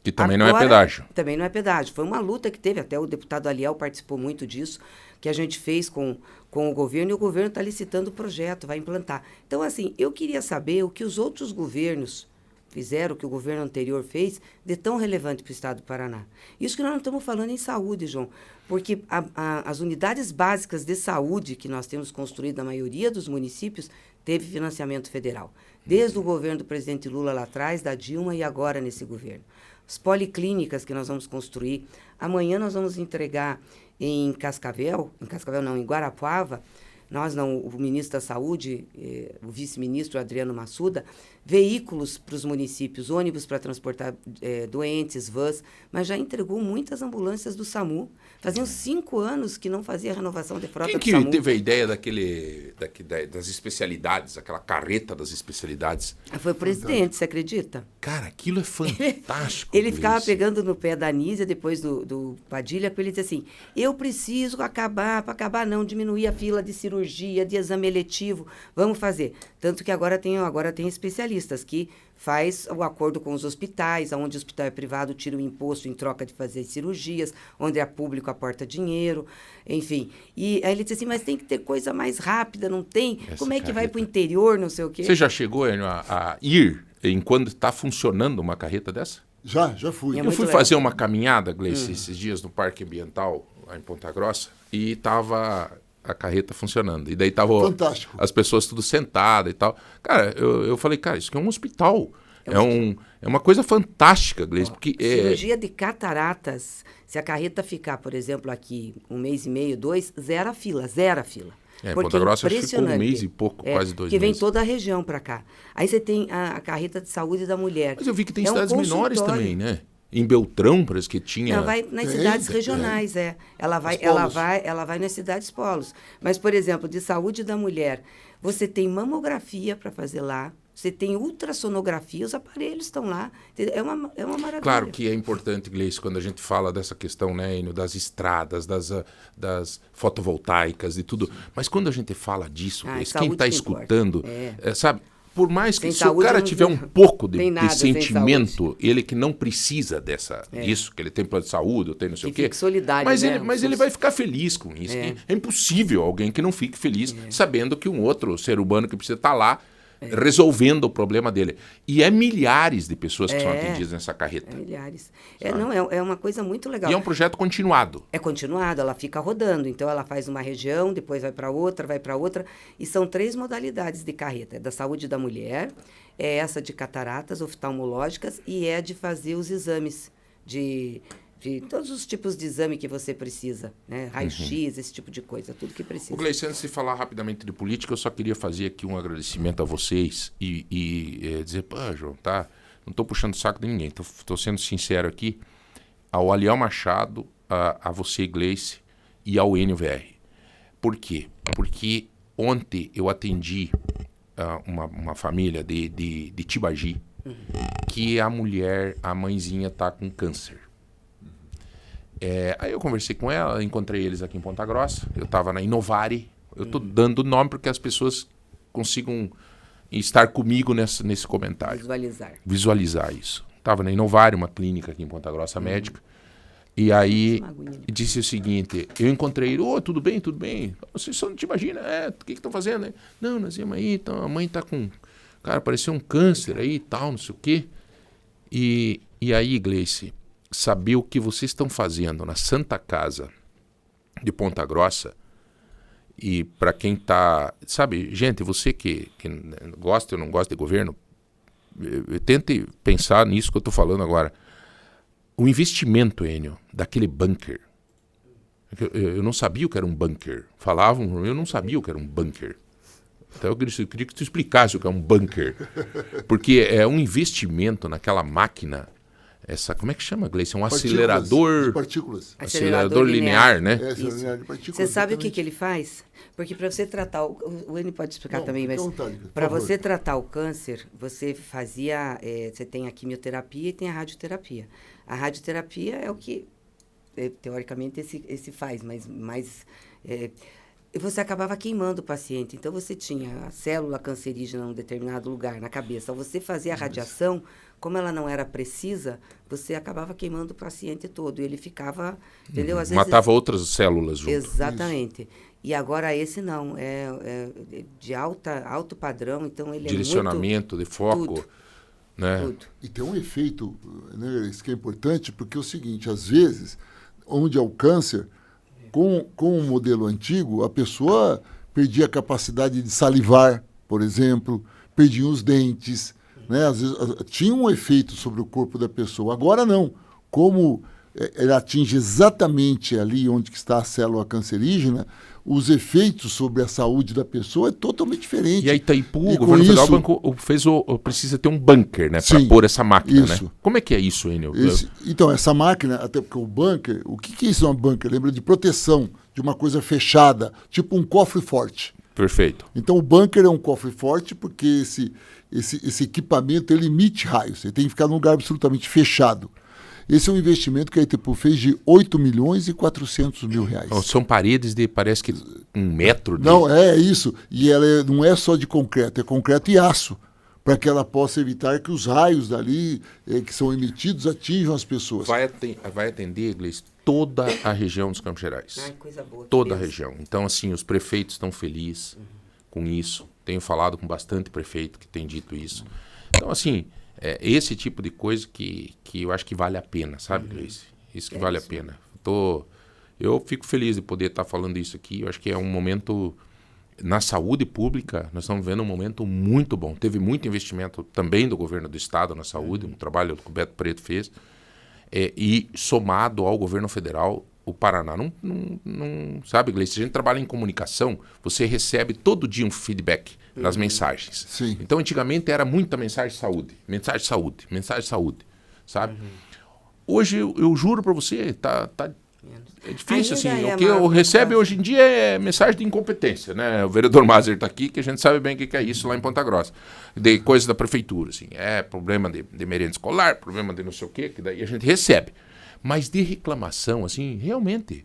Que também não é pedágio. Também não é pedágio. Foi uma luta que teve, até o deputado Aliel participou muito disso, que a gente fez com o governo, e o governo está licitando o projeto, vai implantar. Então, assim, eu queria saber o que os outros governos fizeram, o que o governo anterior fez, de tão relevante para o estado do Paraná. Isso que nós não estamos falando em saúde, João, porque as unidades básicas de saúde que nós temos construído na maioria dos municípios teve financiamento federal. Desde o governo do presidente Lula lá atrás, da Dilma e agora nesse governo. As policlínicas que nós vamos construir. Amanhã nós vamos entregar em Guarapuava, o ministro da Saúde, o vice-ministro Adriano Massuda, veículos para os municípios, ônibus para transportar doentes, vans, mas já entregou muitas ambulâncias do SAMU. Faziam 5 anos que não fazia renovação de frota do SAMU. Quem teve a ideia das especialidades, aquela carreta das especialidades? Foi o presidente, você acredita? Cara, aquilo é fantástico. Ele ficava pegando no pé da Anísia, depois do Padilha, com ele dizia assim, eu preciso diminuir a fila de cirurgia, de exame eletivo, vamos fazer. Tanto que agora tem especialista. trabalhistas, que faz o acordo com os hospitais, onde o hospital é privado tira o imposto em troca de fazer cirurgias, onde é público aporta dinheiro, enfim. E aí ele disse assim, mas tem que ter coisa mais rápida, não tem? Como é que vai para o interior, não sei o quê? Você já chegou, Enio, a ir enquanto está funcionando uma carreta dessa? Já fui. É Eu fui muito fazer uma caminhada, Gleice, esses dias no Parque Ambiental, lá em Ponta Grossa, e tava a carreta funcionando. E daí tava Fantástico. as pessoas tudo sentadas e tal. Cara, eu falei, cara, isso aqui é um hospital. É uma coisa fantástica, Gleice, porque Cirurgia de cataratas, se a carreta ficar, por exemplo, aqui 1 mês e meio, 2, zero a fila. Ponta Grossa acho que ficou 1 mês e pouco, quase 2 meses. Que vem toda a região para cá. Aí você tem a carreta de saúde da mulher. Mas eu vi que tem um cidades menores consultório. também, né? Em Beltrão, parece que tinha... Ela vai nas cidades regionais, Ela vai nas cidades polos. Mas, por exemplo, de saúde da mulher, você tem mamografia para fazer lá, você tem ultrassonografia, os aparelhos estão lá. É uma maravilha. Claro que é importante, Gleice, quando a gente fala dessa questão, né, Enio, das estradas, das fotovoltaicas e tudo. Mas quando a gente fala disso, Gleice, quem está escutando, sabe, por mais que se o cara tiver um pouco de sentimento, ele que não precisa disso, que ele tem plano de saúde, ou tem não sei o quê, solidário, mas ele vai ficar feliz com isso. É impossível alguém que não fique feliz sabendo que um outro ser humano que precisa estar lá resolvendo o problema dele. E é milhares de pessoas que são atendidas nessa carreta. É milhares. É uma coisa muito legal. E é um projeto continuado. É continuado, ela fica rodando. Então, ela faz uma região, depois vai para outra. E são 3 modalidades de carreta. É da saúde da mulher, é essa de cataratas oftalmológicas e é de fazer os exames de todos os tipos de exame que você precisa, né? Raio-X, esse tipo de coisa, tudo que precisa. Gleice, antes de falar rapidamente de política, eu só queria fazer aqui um agradecimento a vocês e dizer, João, tá? Não estou puxando o saco de ninguém, estou sendo sincero aqui, ao Aliel Machado, a você, Gleice, e ao Enio VR. Por quê? Porque ontem eu atendi uma família de Tibagi, que a mãezinha está com câncer. Aí eu conversei com ela, encontrei eles aqui em Ponta Grossa, eu estava na Inovare, eu estou dando nome porque as pessoas consigam estar comigo nesse comentário. Visualizar isso. Estava na Inovare, uma clínica aqui em Ponta Grossa, médica, e aí disse o seguinte, eu encontrei ele, tudo bem? Vocês só não te imaginam, o que estão fazendo? Né? Não, nós íamos aí, então, a mãe está com, cara, apareceu um câncer aí e tal, não sei o quê. E aí, Gleice, saber o que vocês estão fazendo na Santa Casa de Ponta Grossa e para quem está... Sabe, gente, você que gosta ou não gosta de governo, tente pensar nisso que eu estou falando agora. O investimento, Enio, daquele bunker. Eu não sabia o que era um bunker. Falavam, eu não sabia o que era um bunker. Então eu queria que tu explicasse o que é um bunker. Porque é um investimento naquela máquina. Como é que chama, Gleice? Um acelerador... Partículas. Acelerador linear, né? Acelerador de partículas. Você sabe o que ele faz? Porque para você tratar... O Enio pode explicar também, mas... Para você tratar o câncer, você fazia... você tem a quimioterapia e tem a radioterapia. A radioterapia é o que, teoricamente, esse faz, mas você acabava queimando o paciente. Então, você tinha a célula cancerígena em um determinado lugar, na cabeça. Ao você fazer a radiação, como ela não era precisa, você acabava queimando o paciente todo. E ele ficava, entendeu? Às vezes, matava outras células junto. Exatamente. Isso. E agora esse não. É de alto padrão, então ele direcionamento, de foco. Tudo. Né? Tudo. E tem um efeito, né, isso que é importante, porque é o seguinte, às vezes, onde é o câncer, com o modelo antigo, a pessoa perdia a capacidade de salivar, por exemplo, perdia os dentes, né? Às vezes tinha um efeito sobre o corpo da pessoa. Agora não. Como ele atinge exatamente ali onde que está a célula cancerígena, os efeitos sobre a saúde da pessoa é totalmente diferente. E a Itaipu, o governo federal precisa ter um bunker, né, para pôr essa máquina, isso. Né? Como é que é isso, Enio? Então, essa máquina, até porque o bunker, o que é isso, um bunker? Lembra de proteção, de uma coisa fechada, tipo um cofre forte. Perfeito. Então, o bunker é um cofre forte porque esse equipamento ele emite raios, ele tem que ficar num lugar absolutamente fechado. Esse é um investimento que a Itaipu fez de 8 milhões e 400 mil reais. São paredes de, parece que 1 metro. Não, é isso. E ela não é só de concreto, é concreto e aço. para que ela possa evitar que os raios dali que são emitidos atinjam as pessoas. Vai atender, Gleice, toda a região dos Campos Gerais. Ai, coisa boa. Toda a região. Então, assim, os prefeitos estão felizes com isso. Tenho falado com bastante prefeito que tem dito isso. Então, assim, esse tipo de coisa que eu acho que vale a pena, sabe, Gleice? Isso que vale a pena. Eu fico feliz de poder estar falando isso aqui. Eu acho que é um momento... Na saúde pública, nós estamos vendo um momento muito bom. Teve muito investimento também do governo do estado na saúde, um trabalho que o Beto Preto fez. E somado ao governo federal, o Paraná não sabe, Gleice, se a gente trabalha em comunicação, você recebe todo dia um feedback nas mensagens. Sim. Então, antigamente era muita mensagem de saúde, mensagem de saúde, mensagem de saúde, sabe? Hoje, eu juro para você, é difícil, Ainda assim. é O que eu recebo preocupação. hoje em dia é mensagem de incompetência, né? O vereador Mazer está aqui, que a gente sabe bem o que é isso lá em Ponta Grossa. De coisas da prefeitura, assim. É problema de merenda escolar, problema de não sei o quê, que daí a gente recebe. Mas de reclamação, assim, realmente,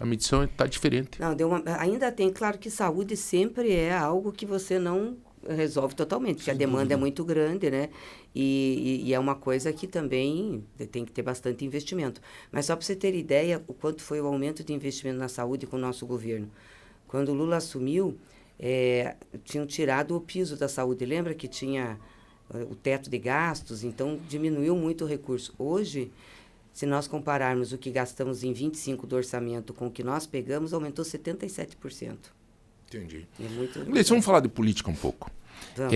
a medição está diferente. Não, ainda tem, claro que saúde sempre é algo que você não resolve totalmente, porque a demanda é muito grande, né? E é uma coisa que também tem que ter bastante investimento. Mas só para você ter ideia, o quanto foi o aumento de investimento na saúde com o nosso governo. Quando o Lula assumiu, tinham tirado o piso da saúde. Lembra que tinha o teto de gastos? Então, diminuiu muito o recurso. Hoje, se nós compararmos o que gastamos em 25% do orçamento com o que nós pegamos, aumentou 77%. Entendi. É muito... Gleice, vamos falar de política um pouco. Vamos.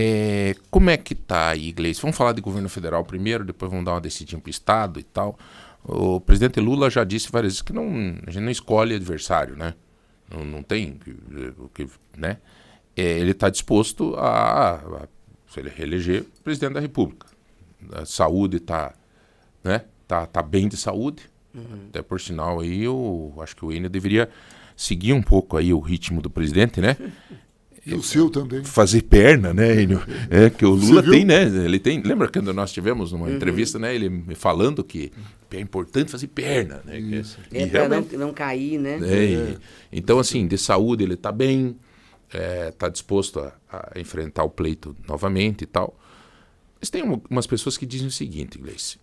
Como é que tá aí, Gleice? Vamos falar de governo federal primeiro, depois vamos dar uma decidinha para o Estado e tal. O presidente Lula já disse várias vezes que a gente não escolhe adversário, né? Não tem o que, né? Ele está disposto a se ele reeleger presidente da República. A saúde está, né? Tá bem de saúde. Até por sinal aí, eu acho que o Enio deveria seguir um pouco aí o ritmo do presidente, né? E o seu também. Fazer perna, né, Enio? Que o Lula viu? tem, né? Ele tem. Lembra quando nós tivemos numa entrevista, né? Ele me falando que é importante fazer perna, né? E para realmente, não cair, né? Então, assim, de saúde ele está bem, está disposto a enfrentar o pleito novamente e tal. Mas tem umas pessoas que dizem o seguinte, Gleice.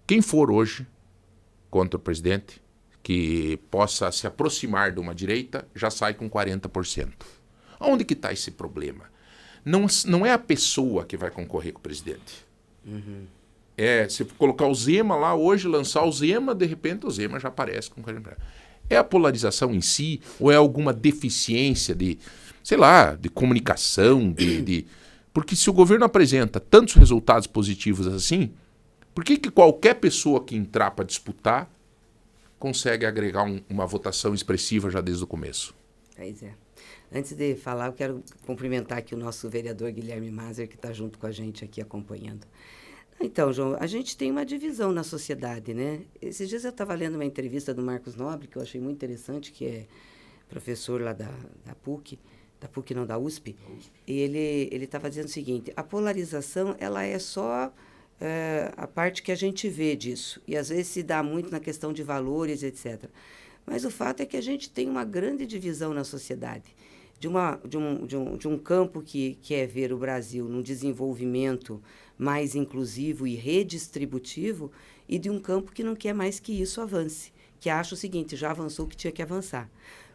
Quem for hoje contra o presidente, que possa se aproximar de uma direita, já sai com 40%. Onde que está esse problema? Não é a pessoa que vai concorrer com o presidente. Se colocar o Zema lá hoje, lançar o Zema, de repente o Zema já aparece com 40%. É a polarização em si, ou é alguma deficiência de, sei lá, de comunicação, Porque se o governo apresenta tantos resultados positivos assim, por que qualquer pessoa que entrar para disputar consegue agregar uma votação expressiva já desde o começo? Pois é. Antes de falar, eu quero cumprimentar aqui o nosso vereador Guilherme Mazer, que está junto com a gente aqui acompanhando. Então, João, a gente tem uma divisão na sociedade, né? Esses dias eu estava lendo uma entrevista do Marcos Nobre, que eu achei muito interessante, que é professor lá da PUC, da USP, e ele estava dizendo o seguinte: a polarização, ela é só a parte que a gente vê disso, e às vezes se dá muito na questão de valores, etc. Mas o fato é que a gente tem uma grande divisão na sociedade, de um campo que quer ver o Brasil num desenvolvimento mais inclusivo e redistributivo, e de um campo que não quer mais que isso avance, que acha o seguinte: já avançou o que tinha que avançar.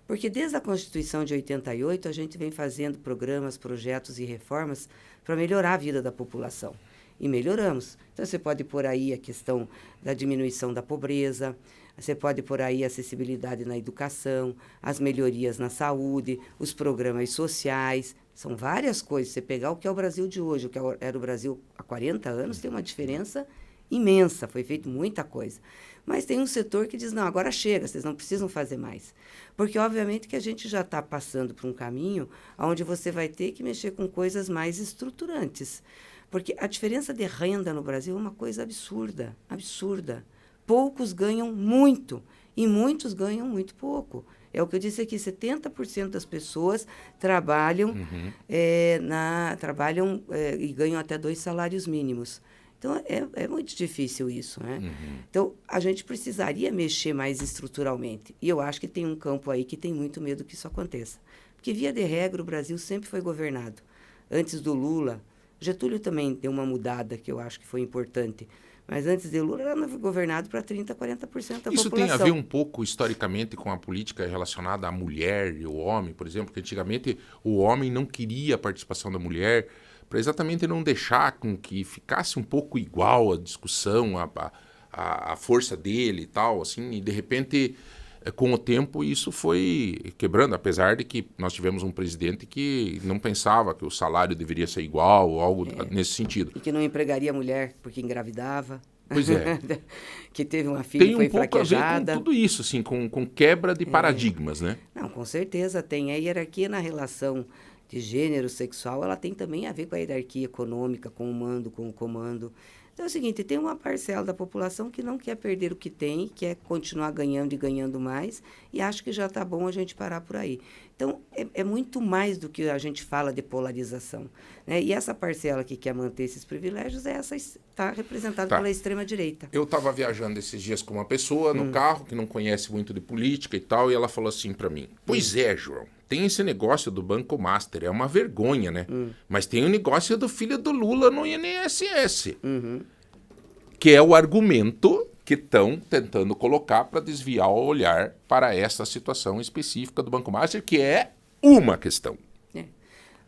Porque desde a Constituição de 88, a gente vem fazendo programas, projetos e reformas para melhorar a vida da população. E melhoramos. Então, você pode pôr aí a questão da diminuição da pobreza, você pode pôr aí a acessibilidade na educação, as melhorias na saúde, os programas sociais. São várias coisas. Você pegar o que é o Brasil de hoje, o que era o Brasil há 40 anos, tem uma diferença imensa. Foi feita muita coisa. Mas tem um setor que diz: não, agora chega, vocês não precisam fazer mais. Porque, obviamente, que a gente já está passando por um caminho onde você vai ter que mexer com coisas mais estruturantes. Porque a diferença de renda no Brasil é uma coisa absurda, absurda. Poucos ganham muito e muitos ganham muito pouco. É o que eu disse aqui: 70% das pessoas trabalham, e ganham até 2 salários mínimos. Então, é muito difícil isso, né? Então, a gente precisaria mexer mais estruturalmente. E eu acho que tem um campo aí que tem muito medo que isso aconteça. Porque, via de regra, o Brasil sempre foi governado. Antes do Lula, Getúlio também deu uma mudada, que eu acho que foi importante. Mas antes de Lula, era governado para 30%, 40% da população. Isso tem a ver um pouco, historicamente, com a política relacionada à mulher e ao homem, por exemplo, que antigamente o homem não queria a participação da mulher, para exatamente não deixar com que ficasse um pouco igual a discussão, a força dele e tal, assim, e de repente, com o tempo, isso foi quebrando, apesar de que nós tivemos um presidente que não pensava que o salário deveria ser igual ou algo nesse sentido. E que não empregaria a mulher porque engravidava. Pois é. Que teve uma filha que foi fraquejada. Tem um pouco a ver com tudo isso, assim, com quebra de paradigmas, né? Não, com certeza tem. A hierarquia na relação de gênero sexual, ela tem também a ver com a hierarquia econômica, com o mando, com o comando. Então é o seguinte, tem uma parcela da população que não quer perder o que tem, quer continuar ganhando e ganhando mais, e acha que já está bom a gente parar por aí. Então, é muito mais do que a gente fala de polarização, né? E essa parcela que quer manter esses privilégios, está representada pela extrema-direita. Eu estava viajando esses dias com uma pessoa no carro, que não conhece muito de política e tal, e ela falou assim para mim, pois é, João, tem esse negócio do Banco Master, é uma vergonha, né? Mas tem o negócio do filho do Lula no INSS, que é o argumento que estão tentando colocar para desviar o olhar para essa situação específica do Banco Master, que é uma questão.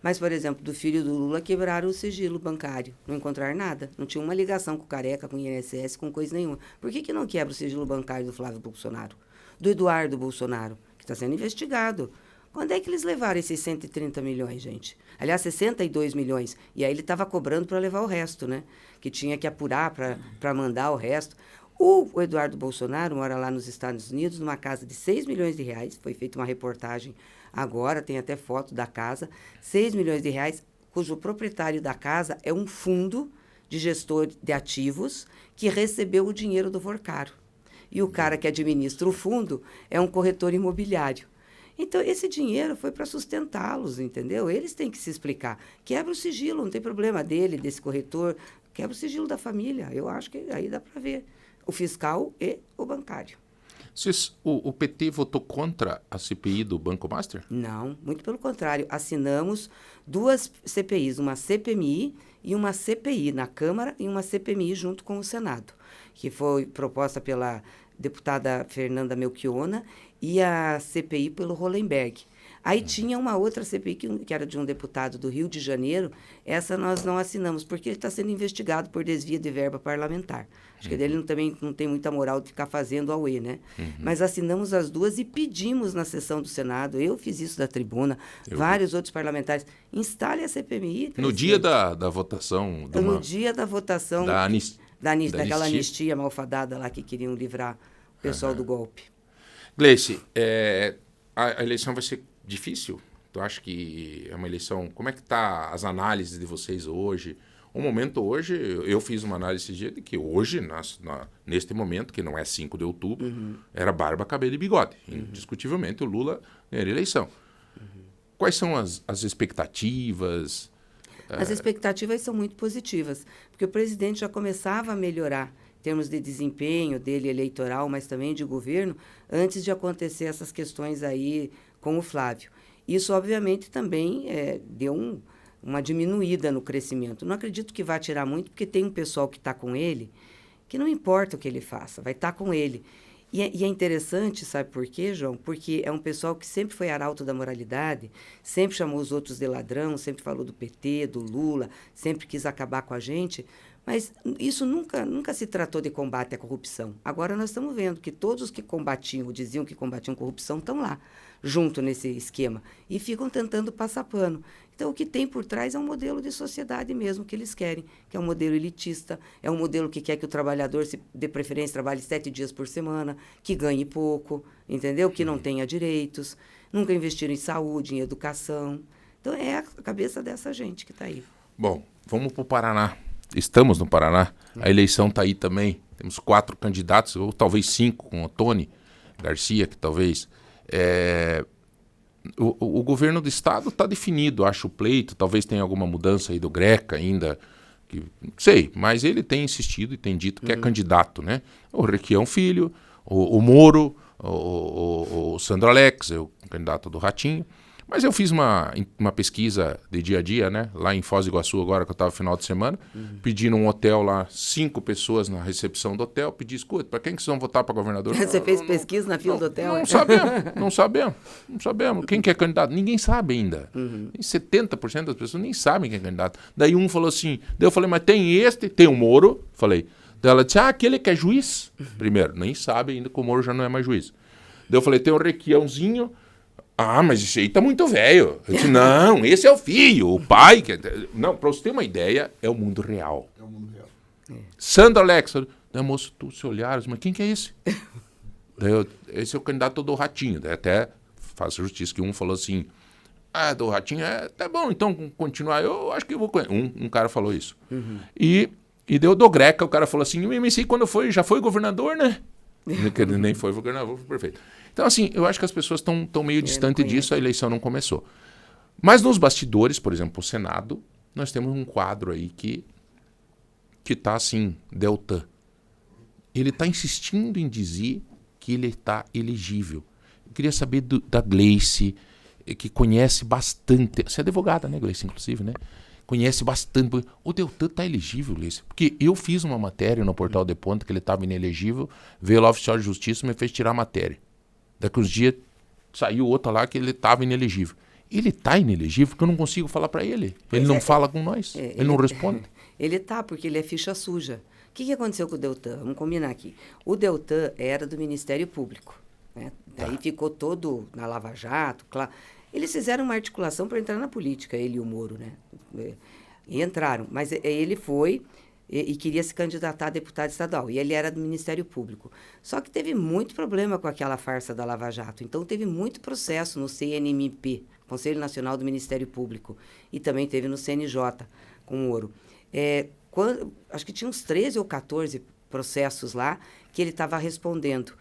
Mas, por exemplo, do filho do Lula quebraram o sigilo bancário, não encontraram nada, não tinha uma ligação com o Careca, com o INSS, com coisa nenhuma. Por que não quebra o sigilo bancário do Flávio Bolsonaro? Do Eduardo Bolsonaro, que está sendo investigado. Quando é que eles levaram esses 130 milhões, gente? Aliás, 62 milhões. E aí ele estava cobrando para levar o resto, né? Que tinha que apurar para mandar o resto. O Eduardo Bolsonaro mora lá nos Estados Unidos, numa casa de 6 milhões de reais. Foi feita uma reportagem agora, tem até foto da casa. 6 milhões de reais, cujo proprietário da casa é um fundo de gestor de ativos que recebeu o dinheiro do Vorcaro. E o cara que administra o fundo é um corretor imobiliário. Então, esse dinheiro foi para sustentá-los, entendeu? Eles têm que se explicar. Quebra o sigilo, não tem problema dele, desse corretor. Quebra o sigilo da família. Eu acho que aí dá para ver. O fiscal e o bancário. O PT votou contra a CPI do Banco Master? Não, muito pelo contrário. Assinamos 2 CPIs, uma CPMI e uma CPI na Câmara e uma CPMI junto com o Senado, que foi proposta pela deputada Fernanda Melchiona e a CPI pelo Hollenberg. Aí tinha uma outra CPI que era de um deputado do Rio de Janeiro. Essa nós não assinamos, porque ele está sendo investigado por desvio de verba parlamentar. Acho que ele também não tem muita moral de ficar fazendo auê, né? Mas assinamos as 2 e pedimos na sessão do Senado, eu fiz isso da tribuna, vários outros parlamentares, instale a CPMI. No dia da votação... No dia da votação... Daquela anistia. anistia malfadada lá que queriam livrar o pessoal do golpe. Gleice, a eleição vai ser difícil? Tu acha que é uma eleição... Como é que tá as análises de vocês hoje? O momento hoje, eu fiz uma análise esse dia de que hoje, neste momento, que não é 5 de outubro, era barba, cabelo e bigode. Indiscutivelmente, o Lula ganharia a eleição. Quais são as expectativas? As expectativas são muito positivas, porque o presidente já começava a melhorar em termos de desempenho dele eleitoral, mas também de governo, antes de acontecer essas questões aí com o Flávio. Isso, obviamente, também deu uma diminuída no crescimento. Não acredito que vá tirar muito, porque tem um pessoal que está com ele, que não importa o que ele faça, vai estar com ele. E é interessante, sabe por quê, João? Porque é um pessoal que sempre foi arauto da moralidade, sempre chamou os outros de ladrão, sempre falou do PT, do Lula, sempre quis acabar com a gente, mas isso nunca se tratou de combate à corrupção. Agora nós estamos vendo que todos os que combatiam, diziam que combatiam corrupção, estão lá, junto nesse esquema, e ficam tentando passar pano. Então, o que tem por trás é um modelo de sociedade mesmo que eles querem, que é um modelo elitista, é um modelo que quer que o trabalhador, de preferência, trabalhe 7 dias por semana, que ganhe pouco, entendeu? Que não tenha direitos, nunca investiram em saúde, em educação. Então, é a cabeça dessa gente que está aí. Bom, vamos para o Paraná. Estamos no Paraná. A eleição está aí também. Temos 4 candidatos, ou talvez 5, com o Tony Garcia, que talvez... O governo do estado está definido, acho o pleito, talvez tenha alguma mudança aí do Greca ainda, que, não sei, mas ele tem insistido e tem dito que é candidato, né? O Requião Filho, o Moro, o Sandro Alex, o candidato do Ratinho. Mas eu fiz uma pesquisa de dia a dia, né? Lá em Foz do Iguaçu, agora que eu estava no final de semana, pedi num hotel lá, 5 pessoas na recepção do hotel, pedi, escuta, para quem que vocês vão votar para governador? Você fez pesquisa na fila do hotel? Não sabemos. Quem que é candidato? Ninguém sabe ainda. 70% das pessoas nem sabem quem é candidato. Daí um falou assim, daí eu falei, mas tem o Moro, falei. Daí ela disse, aquele que é juiz? Primeiro, nem sabe ainda que o Moro já não é mais juiz. Daí eu falei, tem o Requiãozinho. Mas esse aí tá muito velho. Eu disse, não, esse é o filho, o pai. Não, para você ter uma ideia, é o mundo real. É o mundo real. Sandro Alexa. Daí, moço, tu se olhares, mas quem que é esse? Daí esse é o candidato do Ratinho. Daí até faço justiça que um falou assim, do Ratinho, tá bom, então continuar, eu acho que eu vou... Um cara falou isso. E deu do Greca, o cara falou assim, o MC quando já foi governador, né? Nem foi governador, foi prefeito. Então, assim, eu acho que as pessoas estão meio distantes disso, a eleição não começou. Mas nos bastidores, por exemplo, o Senado, nós temos um quadro aí que está assim, Deltan. Ele está insistindo em dizer que ele está elegível. Eu queria saber da Gleice, que conhece bastante. Você é advogada, né, Gleice, inclusive, né? Conhece bastante. O Deltan está elegível, Gleice. Porque eu fiz uma matéria no Portal de Ponta que ele estava inelegível, veio lá o oficial de justiça e me fez tirar a matéria. Daqui uns dias saiu outra lá que ele estava inelegível. Ele está inelegível porque eu não consigo falar para ele. Ele não fala com nós. Ele não responde. Ele está, porque ele é ficha suja. O que aconteceu com o Deltan? Vamos combinar aqui. O Deltan era do Ministério Público. Né? Daí ficou todo na Lava Jato, claro. Eles fizeram uma articulação para entrar na política, ele e o Moro, né? E entraram. Mas ele foi e queria se candidatar a deputado estadual. E ele era do Ministério Público. Só que teve muito problema com aquela farsa da Lava Jato. Então, teve muito processo no CNMP, Conselho Nacional do Ministério Público. E também teve no CNJ, com o Moro. Acho que tinha uns 13 ou 14 processos lá que ele estava respondendo.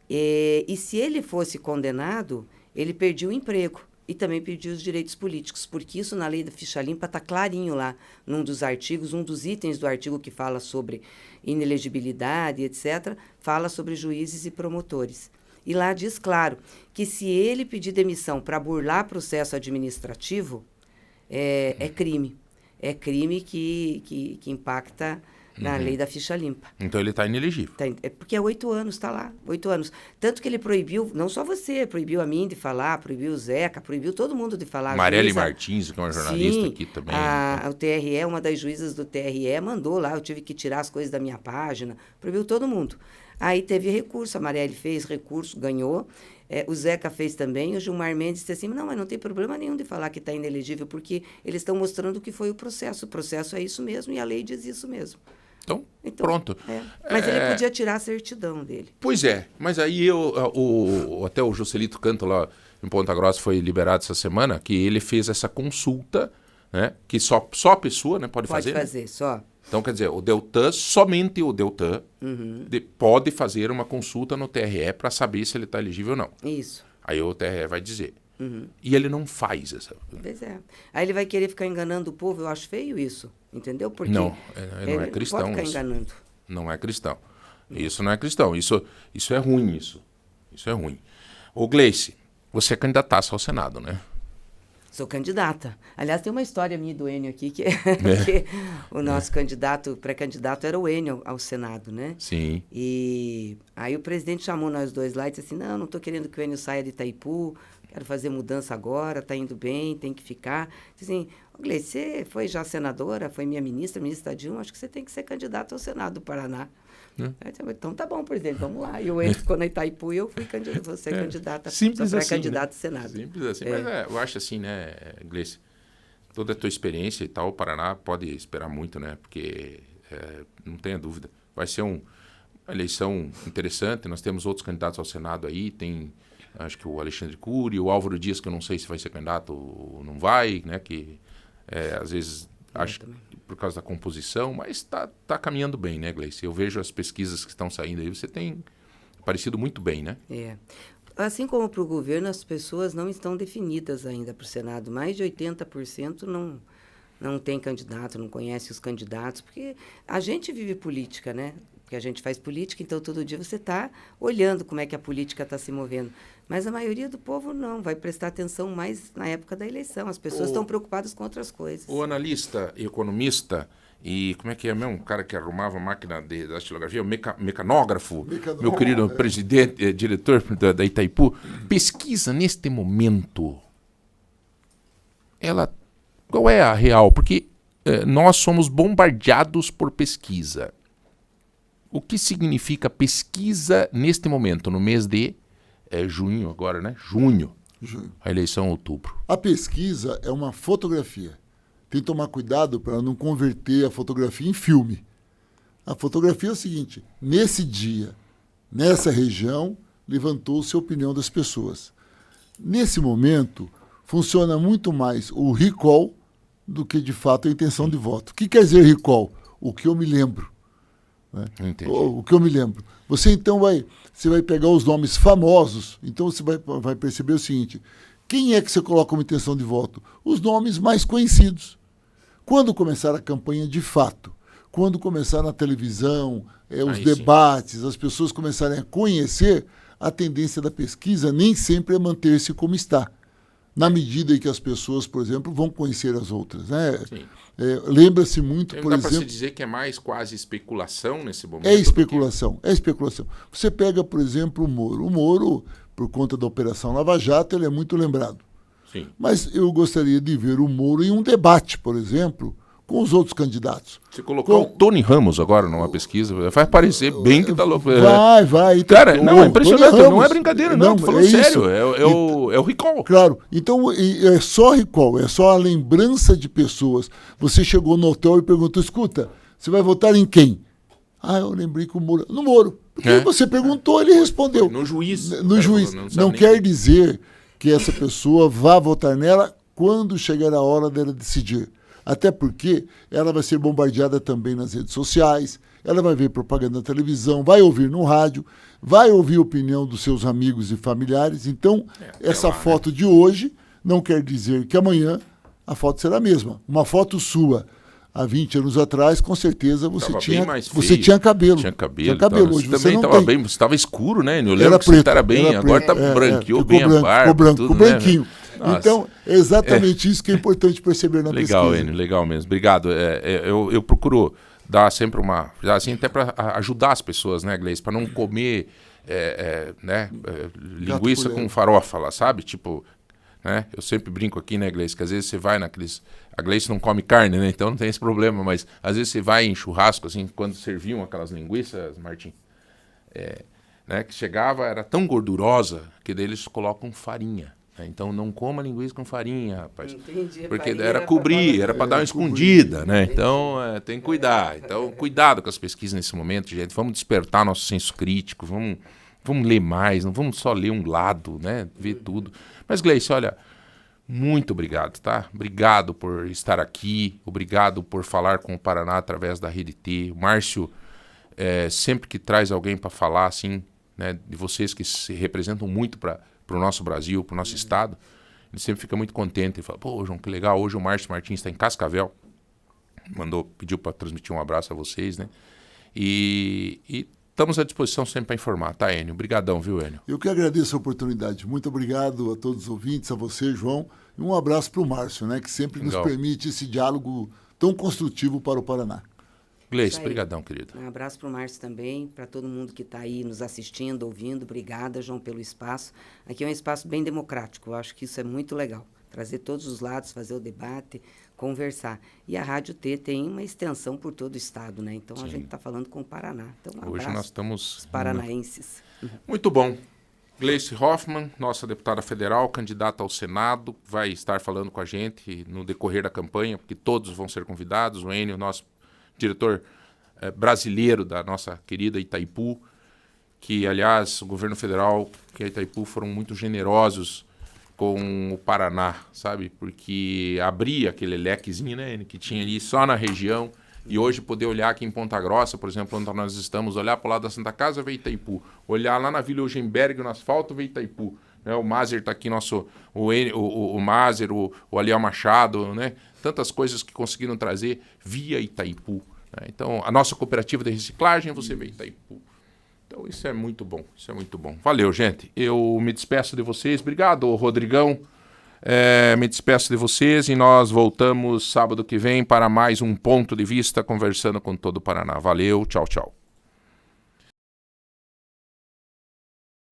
E se ele fosse condenado, ele perdia o emprego. E também perdia os direitos políticos, porque isso na lei da ficha limpa está clarinho lá, num dos artigos, um dos itens do artigo que fala sobre inelegibilidade, etc., fala sobre juízes e promotores. E lá diz claro que se ele pedir demissão para burlar processo administrativo, é crime. É crime que impacta na lei da ficha limpa. Então ele está inelegível. É porque é 8 anos, está lá, 8 anos. Tanto que ele proibiu, não só você, proibiu a mim de falar, proibiu o Zeca, proibiu todo mundo de falar. Marielle Martins, que é uma jornalista aqui também. O TRE, uma das juízas do TRE, mandou lá, eu tive que tirar as coisas da minha página, proibiu todo mundo. Aí teve recurso, a Marielle fez recurso, ganhou. O Zeca fez também, o Gilmar Mendes disse assim, não, mas não tem problema nenhum de falar que está inelegível, porque eles estão mostrando o que foi o processo. O processo é isso mesmo e a lei diz isso mesmo. Então pronto. Mas ele podia tirar a certidão dele. Pois é, mas aí até o Joselito Canto lá em Ponta Grossa foi liberado essa semana, que ele fez essa consulta, né, que só a pessoa, né, pode fazer. Pode fazer, né? só. Então, quer dizer, somente o Deltan pode fazer uma consulta no TRE para saber se ele está elegível ou não. Isso. Aí o TRE vai dizer. E ele não faz essa. Pois é. Aí ele vai querer ficar enganando o povo, eu acho feio isso, entendeu? Porque não é cristão. Não pode ficar enganando. Não é cristão. Isso não é cristão. Isso é ruim, isso. Isso é ruim. Ô Gleice, você é candidataça ao Senado, né? Sou candidata. Aliás, tem uma história minha do Enio aqui, que o nosso pré-candidato era o Enio ao Senado, né? Sim. E aí o presidente chamou nós dois lá e disse assim, não estou querendo que o Enio saia de Itaipu, quero fazer mudança agora, está indo bem, tem que ficar. Disse assim, Gleice, você foi já senadora, foi minha ministra da Dilma, acho que você tem que ser candidata ao Senado do Paraná. Então tá bom, presidente, vamos lá. E o Enio ficou na Itaipu e eu fui ser candidata, simples assim, pré-candidata ao Senado. Simples assim, mas eu acho assim, né, Gleice, toda a tua experiência e tal, o Paraná pode esperar muito, né, porque não tenha dúvida, vai ser uma eleição interessante, nós temos outros candidatos ao Senado aí, tem, acho que o Alexandre Cury, o Álvaro Dias, que eu não sei se vai ser candidato ou não vai, né, que às vezes acho que por causa da composição, mas tá caminhando bem, né, Gleice? Eu vejo as pesquisas que estão saindo aí, você tem aparecido muito bem, né? Assim como para o governo, as pessoas não estão definidas ainda para o Senado. Mais de 80% não tem candidato, não conhece os candidatos, porque a gente vive política, né? Porque a gente faz política, então todo dia você está olhando como é que a política está se movendo. Mas a maioria do povo não, vai prestar atenção mais na época da eleição. As pessoas estão preocupadas com outras coisas. O analista, economista e como é que é mesmo? O cara que arrumava a máquina da datilografia, o mecanógrafo, meu querido presidente, diretor da Itaipu, pesquisa neste momento, qual é a real? Porque nós somos bombardeados por pesquisa. O que significa pesquisa neste momento, no mês de junho agora, né? Junho. A eleição em outubro. A pesquisa é uma fotografia. Tem que tomar cuidado para não converter a fotografia em filme. A fotografia é o seguinte: nesse dia, nessa região, levantou-se a opinião das pessoas. Nesse momento, funciona muito mais o recall do que, de fato, a intenção de voto. O que quer dizer recall? O que eu me lembro. Né? O que eu me lembro. Você, então, vai pegar os nomes famosos, então você vai perceber o seguinte: quem é que você coloca como intenção de voto? Os nomes mais conhecidos. Quando começar a campanha de fato, quando começar na televisão, os debates, as pessoas começarem a conhecer, a tendência da pesquisa nem sempre é manter-se como está. Na medida em que as pessoas, por exemplo, vão conhecer as outras. Né? Lembra-se muito, por exemplo... Dá para se dizer que é mais quase especulação nesse momento? É especulação. Você pega, por exemplo, o Moro. O Moro, por conta da Operação Lava Jato, ele é muito lembrado. Sim. Mas eu gostaria de ver o Moro em um debate, por exemplo, com os outros candidatos. Você colocou o Tony Ramos agora numa pesquisa, vai parecer bem que tá louco. Vai. Cara, não, é impressionante, não é brincadeira, não, tô falando sério, é o recall. Claro, então é só recall, é só a lembrança de pessoas. Você chegou no hotel e perguntou: escuta, você vai votar em quem? Eu lembrei que o Moro... No Moro. Porque você perguntou, ele respondeu. No juiz. No juiz. Não quer dizer que essa pessoa vá votar nela quando chegar a hora dela decidir. Até porque ela vai ser bombardeada também nas redes sociais, ela vai ver propaganda na televisão, vai ouvir no rádio, vai ouvir a opinião dos seus amigos e familiares. Então, essa foto de hoje não quer dizer que amanhã a foto será a mesma. Uma foto sua há 20 anos atrás, com certeza você tinha cabelo. Tinha cabelo. Hoje você também estava bem, estava escuro, né? Eu lembro que você estava bem, agora está branqueou bem a barba. Ficou branquinho. Né? Então, é exatamente isso que é importante perceber na pesquisa. Legal, Enio, legal mesmo. Obrigado. Eu procuro dar sempre assim, até para ajudar as pessoas, né, Gleice? Para não comer linguiça com farofa lá, sabe? Tipo, né? Eu sempre brinco aqui, né, Gleice? Que às vezes você vai naqueles... A Gleice não come carne, né? Então não tem esse problema. Mas às vezes você vai em churrasco, assim, quando serviam aquelas linguiças, Martim, né, que chegava, era tão gordurosa que daí eles colocam farinha. Então não coma linguiça com farinha, rapaz. Entendi, porque era cobrir, era para dar uma escondida, né? Então tem que cuidar. Então cuidado com as pesquisas nesse momento, gente. Vamos despertar nosso senso crítico, vamos ler mais, não vamos só ler um lado, né? Ver tudo. Mas, Gleice, olha, muito obrigado, tá? Obrigado por estar aqui, obrigado por falar com o Paraná através da Rede T. O Márcio, sempre que traz alguém para falar, assim, né, de vocês que se representam muito para o nosso Brasil, para o nosso estado, ele sempre fica muito contente e fala: pô, João, que legal, hoje o Márcio Martins está em Cascavel, pediu para transmitir um abraço a vocês, né? E estamos à disposição sempre para informar, tá, Enio? Obrigadão, viu, Enio? Eu que agradeço a oportunidade. Muito obrigado a todos os ouvintes, a você, João, e um abraço para o Márcio, né, que sempre nos permite esse diálogo tão construtivo para o Paraná. Gleice, brigadão, querido. Um abraço para o Márcio também, para todo mundo que está aí nos assistindo, ouvindo. Obrigada, João, pelo espaço. Aqui é um espaço bem democrático, eu acho que isso é muito legal. Trazer todos os lados, fazer o debate, conversar. E a Rádio T tem uma extensão por todo o estado, né? Então, a gente está falando com o Paraná. Então, um hoje nós estamos... os paranaenses. Muito bom. Gleice Hoffmann, nossa deputada federal, candidata ao Senado, vai estar falando com a gente no decorrer da campanha, porque todos vão ser convidados. O Enio, nosso diretor brasileiro da nossa querida Itaipu, que, aliás, o governo federal e a Itaipu foram muito generosos com o Paraná, sabe? Porque abria aquele lequezinho, né, que tinha ali só na região, e hoje poder olhar aqui em Ponta Grossa, por exemplo, onde nós estamos, olhar para o lado da Santa Casa, ver Itaipu. Olhar lá na Vila Eugenberg, no asfalto, ver Itaipu. Né? O Mazer está aqui, o Mazer, o Aliel Machado, né? Tantas coisas que conseguiram trazer via Itaipu. Né? Então, a nossa cooperativa de reciclagem, você vê Itaipu. Então, isso é muito bom, isso é muito bom. Valeu, gente. Eu me despeço de vocês. Obrigado, Rodrigão. Me despeço de vocês e nós voltamos sábado que vem para mais um Ponto de Vista, conversando com todo o Paraná. Valeu, tchau, tchau.